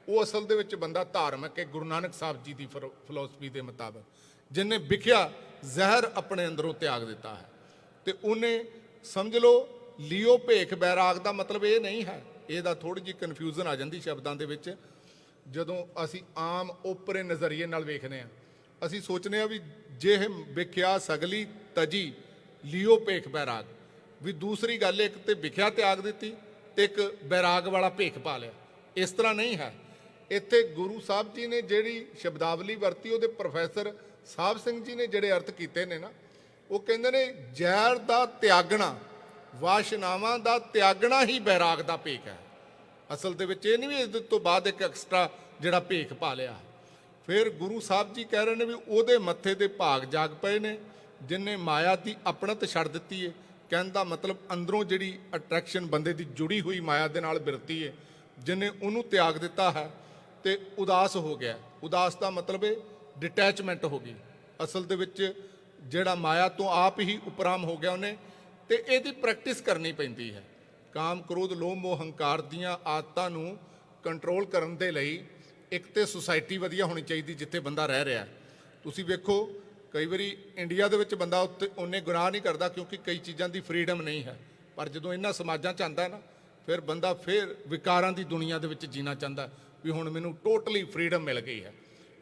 ਉਹ ਅਸਲ ਦੇ ਵਿੱਚ ਬੰਦਾ ਧਾਰਮਿਕ ਹੈ। ਗੁਰੂ ਨਾਨਕ ਸਾਹਿਬ ਜੀ ਦੀ ਫਿਲਾਸਫੀ ਦੇ ਮੁਤਾਬਕ ਜਿਹਨੇ ਵਿਖਿਆ ਜ਼ਹਿਰ ਆਪਣੇ ਅੰਦਰੋਂ ਤਿਆਗ ਦਿੱਤਾ ਹੈ, ਤੇ ਉਹਨੇ ਸਮਝ ਲਓ ਲਿਓ ਭੇਖ ਬੈਰਾਗ ਦਾ ਮਤਲਬ ਇਹ ਨਹੀਂ ਹੈ। ਇਹਦਾ ਥੋੜ੍ਹੀ ਜਿਹੀ ਕਨਫਿਊਜ਼ਨ ਆ ਜਾਂਦੀ ਸ਼ਬਦਾਂ ਦੇ ਵਿੱਚ ਜਦੋਂ ਅਸੀਂ ਆਮ ਓਪਰੇ ਨਜ਼ਰੀਏ ਨਾਲ ਵੇਖਦੇ ਹਾਂ। ਅਸੀਂ ਸੋਚਦੇ ਹਾਂ ਵੀ ਜੇ ਵਿਖਿਆ ਸਗਲੀ ਤਜੀ ਲਿਓ ਭੇਖ ਬੈਰਾਗ, ਵੀ ਦੂਸਰੀ ਗੱਲ ਇੱਕ ਤੇ ਵਿਖਿਆ ਤਿਆਗ ਦਿੱਤੀ ਤੇ ਇੱਕ ਬੈਰਾਗ ਵਾਲਾ ਭੇਖ ਪਾ ਲਿਆ। ਇਸ ਤਰ੍ਹਾਂ ਨਹੀਂ ਹੈ। ਇੱਥੇ ਗੁਰੂ ਸਾਹਿਬ ਜੀ ਨੇ ਜਿਹੜੀ ਸ਼ਬਦਾਵਲੀ ਵਰਤੀ, ਉਹਦੇ ਪ੍ਰੋਫੈਸਰ ਸਾਹਿਬ ਸਿੰਘ ਜੀ ਨੇ ਜਿਹੜੇ ਅਰਥ ਕੀਤੇ ਨੇ ਨਾ, ਉਹ ਕਹਿੰਦੇ ਨੇ ਜ਼ਹਿਰ ਦਾ ਤਿਆਗਣਾ, ਵਾਸ਼ਨਾਵਾਂ ਦਾ ਤਿਆਗਣਾ ਹੀ ਬੈਰਾਗ ਦਾ ਭੇਖ ਹੈ। ਅਸਲ ਦੇ ਵਿੱਚ ਇਹ ਨਹੀਂ ਵੀ ਇਸ ਤੋਂ ਬਾਅਦ ਇੱਕ ਐਕਸਟਰਾ ਜਿਹੜਾ ਭੇਖ ਪਾ ਲਿਆ। ਫਿਰ ਗੁਰੂ ਸਾਹਿਬ ਜੀ ਕਹਿ ਰਹੇ ਨੇ ਵੀ ਉਹਦੇ ਮੱਥੇ ਤੇ ਭਾਗ ਜਾਗ ਪਏ ਨੇ ਜਿਨਨੇ ਮਾਇਆ ਦੀ ਆਪਣਤ ਛੱਡ ਦਿੱਤੀ ਹੈ। ਕਹਿਣ ਦਾ ਮਤਲਬ ਅੰਦਰੋਂ ਜਿਹੜੀ ਅਟਰੈਕਸ਼ਨ ਬੰਦੇ ਦੀ ਜੁੜੀ ਹੋਈ ਮਾਇਆ ਦੇ ਨਾਲ ਬਿਰਤੀ ਹੈ, ਜਿਹਨੇ ਉਹਨੂੰ ਤਿਆਗ ਦਿੱਤਾ ਹੈ ਤੇ ਉਦਾਸ ਹੋ ਗਿਆ। ਉਦਾਸ ਦਾ ਮਤਲਬ ਹੈ ਡਿਟੈਚਮੈਂਟ ਹੋ ਗਈ। ਅਸਲ ਦੇ ਵਿੱਚ ਜਿਹੜਾ ਮਾਇਆ ਤੋਂ ਆਪ ਹੀ ਉਪਰਾਮ ਹੋ ਗਿਆ ਉਹਨੇ, ਤੇ ਇਹਦੀ ਪ੍ਰੈਕਟਿਸ ਕਰਨੀ ਪੈਂਦੀ ਹੈ। ਕਾਮ, ਕ੍ਰੋਧ, ਲੋਭ, ਮੋਹ, ਹੰਕਾਰ ਦੀਆਂ ਆਦਤਾਂ ਨੂੰ ਕੰਟਰੋਲ ਕਰਨ ਦੇ ਲਈ ਇੱਕ ਤੇ ਸੁਸਾਇਟੀ ਵਧੀਆ ਹੋਣੀ ਚਾਹੀਦੀ ਜਿੱਥੇ ਬੰਦਾ ਰਹਿ ਰਿਹਾ। ਤੁਸੀਂ ਵੇਖੋ ਕਈ ਵਾਰੀ ਇੰਡੀਆ ਦੇ ਵਿੱਚ ਬੰਦਾ ਉੱਤੇ ਉਹਨੇ ਗੁਨਾਹ ਨਹੀਂ ਕਰਦਾ ਕਿਉਂਕਿ ਕਈ ਚੀਜ਼ਾਂ ਦੀ ਫਰੀਡਮ ਨਹੀਂ ਹੈ, ਪਰ ਜਦੋਂ ਇਹਨਾਂ ਸਮਾਜਾਂ 'ਚ ਆਉਂਦਾ ਨਾ, ਫਿਰ ਬੰਦਾ ਫਿਰ ਵਿਕਾਰਾਂ ਦੀ ਦੁਨੀਆ ਦੇ ਵਿੱਚ ਜੀਣਾ ਚਾਹੁੰਦਾ ਵੀ ਹੁਣ ਮੈਨੂੰ ਟੋਟਲੀ ਫਰੀਡਮ ਮਿਲ ਗਈ ਹੈ।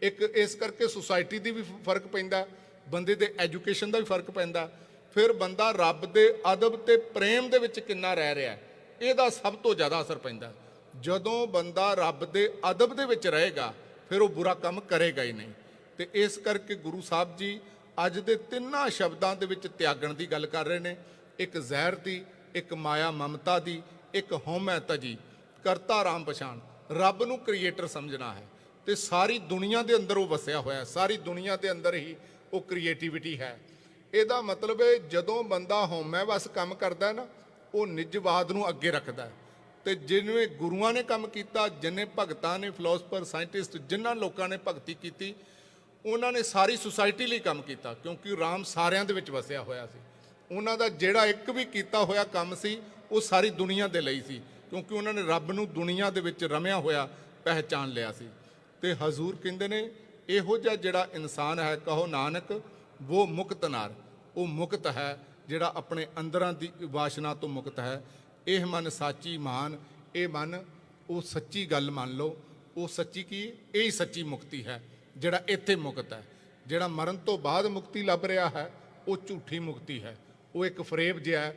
ਇੱਕ ਇਸ ਕਰਕੇ ਸੁਸਾਇਟੀ ਦੀ ਵੀ ਫਰਕ ਪੈਂਦਾ, ਬੰਦੇ ਦੇ ਐਜੂਕੇਸ਼ਨ ਦਾ ਵੀ ਫਰਕ ਪੈਂਦਾ। ਫਿਰ ਬੰਦਾ ਰੱਬ ਦੇ ਅਦਬ ਤੇ ਪ੍ਰੇਮ ਦੇ ਵਿੱਚ ਕਿੰਨਾ ਰਹਿ ਰਿਹਾ, ਇਹਦਾ ਸਭ ਤੋਂ ਜ਼ਿਆਦਾ ਅਸਰ ਪੈਂਦਾ। ਜਦੋਂ ਬੰਦਾ ਰੱਬ ਦੇ ਅਦਬ ਦੇ ਵਿੱਚ ਰਹੇਗਾ ਫਿਰ ਉਹ ਬੁਰਾ ਕੰਮ ਕਰੇਗਾ ਹੀ ਨਹੀਂ। ਤੇ ਇਸ ਕਰਕੇ ਗੁਰੂ ਸਾਹਿਬ ਜੀ ਅੱਜ ਦੇ ਤਿੰਨਾਂ ਸ਼ਬਦਾਂ ਦੇ ਵਿੱਚ ਤਿਆਗਣ ਦੀ ਗੱਲ ਕਰ ਰਹੇ ਨੇ। ਇੱਕ ਜ਼ਹਿਰ ਦੀ, ਇੱਕ ਮਾਇਆ ਮਮਤਾ ਦੀ, ਇੱਕ ਹਉਮੈ ਤਜੀ, ਕਰਤਾ ਰਾਮ ਪਛਾਣ। ਰੱਬ ਨੂੰ ਕ੍ਰੀਏਟਰ ਸਮਝਣਾ ਹੈ ਤੇ ਸਾਰੀ ਦੁਨੀਆ ਦੇ ਅੰਦਰ ਉਹ ਵਸਿਆ ਹੋਇਆ, ਸਾਰੀ ਦੁਨੀਆ ਦੇ ਅੰਦਰ ਹੀ ਉਹ ਕ੍ਰੀਏਟੀਵਿਟੀ ਹੈ। ਇਹਦਾ ਮਤਲਬ ਹੈ ਜਦੋਂ ਬੰਦਾ ਹਉਮੈ ਵਸ ਕੰਮ ਕਰਦਾ ਨਾ, ਉਹ ਨਿਜਵਾਦ ਨੂੰ ਅੱਗੇ ਰੱਖਦਾ। ਤੇ ਜਿਵੇਂ ਗੁਰੂਆਂ ਨੇ ਕੰਮ ਕੀਤਾ, ਜਿੰਨੇ ਭਗਤਾਂ ਨੇ, ਫਿਲਾਸਫਰ, ਸਾਇੰਟਿਸਟ, ਜਿਨ੍ਹਾਂ ਲੋਕਾਂ ਨੇ ਭਗਤੀ ਕੀਤੀ, ਉਹਨਾਂ ਨੇ ਸਾਰੀ ਸੁਸਾਇਟੀ ਲਈ ਕੰਮ ਕੀਤਾ ਕਿਉਂਕਿ ਰਾਮ ਸਾਰਿਆਂ ਦੇ ਵਿੱਚ ਵਸਿਆ ਹੋਇਆ ਸੀ। ਉਹਨਾਂ ਦਾ ਜਿਹੜਾ ਇੱਕ ਵੀ ਕੀਤਾ ਹੋਇਆ ਕੰਮ ਸੀ ਉਹ ਸਾਰੀ ਦੁਨੀਆ ਦੇ ਲਈ ਸੀ ਕਿਉਂਕਿ ਉਹਨਾਂ ਨੇ ਰੱਬ ਨੂੰ ਦੁਨੀਆ ਦੇ ਵਿੱਚ ਰਮਿਆ ਹੋਇਆ ਪਹਿਚਾਨ ਲਿਆ ਸੀ। ਤੇ ਹਜ਼ੂਰ ਕਹਿੰਦੇ ਨੇ ਇਹੋ ਜਿਹਾ ਜਿਹੜਾ ਇਨਸਾਨ ਹੈ, ਕਹੋ ਨਾਨਕ ਉਹ ਮੁਕਤ ਨਾਰ, ਉਹ ਮੁਕਤ ਹੈ ਜਿਹੜਾ ਆਪਣੇ ਅੰਦਰਾਂ ਦੀ ਵਾਸ਼ਨਾ ਤੋਂ ਮੁਕਤ ਹੈ। ਇਹ ਮਨ ਸਾਚੀ ਮਾਨ, ਇਹ ਮਨ ਉਹ ਸੱਚੀ ਗੱਲ ਮੰਨ ਲਓ, ਉਹ ਸੱਚੀ ਕੀ, ਇਹ ਹੀ ਸੱਚੀ ਮੁਕਤੀ ਹੈ ਜਿਹੜਾ ਇੱਥੇ ਮੁਕਤ ਹੈ। ਜਿਹੜਾ ਮਰਨ ਤੋਂ ਬਾਅਦ ਮੁਕਤੀ ਲੱਭ ਰਿਹਾ ਹੈ ਉਹ ਝੂਠੀ ਮੁਕਤੀ ਹੈ, ਉਹ ਇੱਕ ਫਰੇਬ ਜਿਹਾ ਹੈ।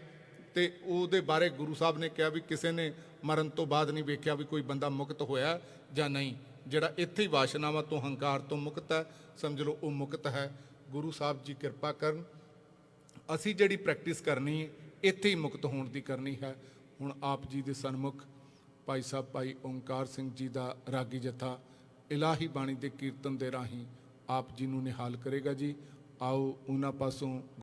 ਤੇ ਉਹਦੇ ਬਾਰੇ ਗੁਰੂ ਸਾਹਿਬ ਨੇ ਕਿਹਾ ਵੀ ਕਿਸੇ ਨੇ ਮਰਨ ਤੋਂ ਬਾਅਦ ਨਹੀਂ ਵੇਖਿਆ ਵੀ ਕੋਈ ਬੰਦਾ ਮੁਕਤ ਹੋਇਆ ਜਾਂ ਨਹੀਂ। ਜਿਹੜਾ ਇੱਥੇ ਹੀ ਵਾਸ਼ਨਾਵਾਂ ਤੋਂ, ਹੰਕਾਰ ਤੋਂ ਮੁਕਤ ਹੈ, ਸਮਝ ਲਓ ਉਹ ਮੁਕਤ ਹੈ। ਗੁਰੂ ਸਾਹਿਬ ਜੀ ਕਿਰਪਾ ਕਰਨ, ਅਸੀਂ ਜਿਹੜੀ ਪ੍ਰੈਕਟਿਸ ਕਰਨੀ ਹੈ ਇੱਥੇ ਹੀ ਮੁਕਤ ਹੋਣ ਦੀ ਕਰਨੀ ਹੈ। ਹੁਣ ਆਪ ਜੀ ਦੇ ਸਨਮੁਖ ਭਾਈ ਸਾਹਿਬ ਭਾਈ ਓਂਕਾਰ ਸਿੰਘ ਜੀ ਦਾ ਰਾਗੀ ਜਥਾ ਇਲਾਹੀ ਬਾਣੀ ਦੇ ਕੀਰਤਨ ਦੇ ਰਾਹੀਂ ਆਪ ਜੀ ਨੂੰ ਨਿਹਾਲ ਕਰੇਗਾ ਜੀ। ਆਓ ਉਹਨਾਂ ਪਾਸੋਂ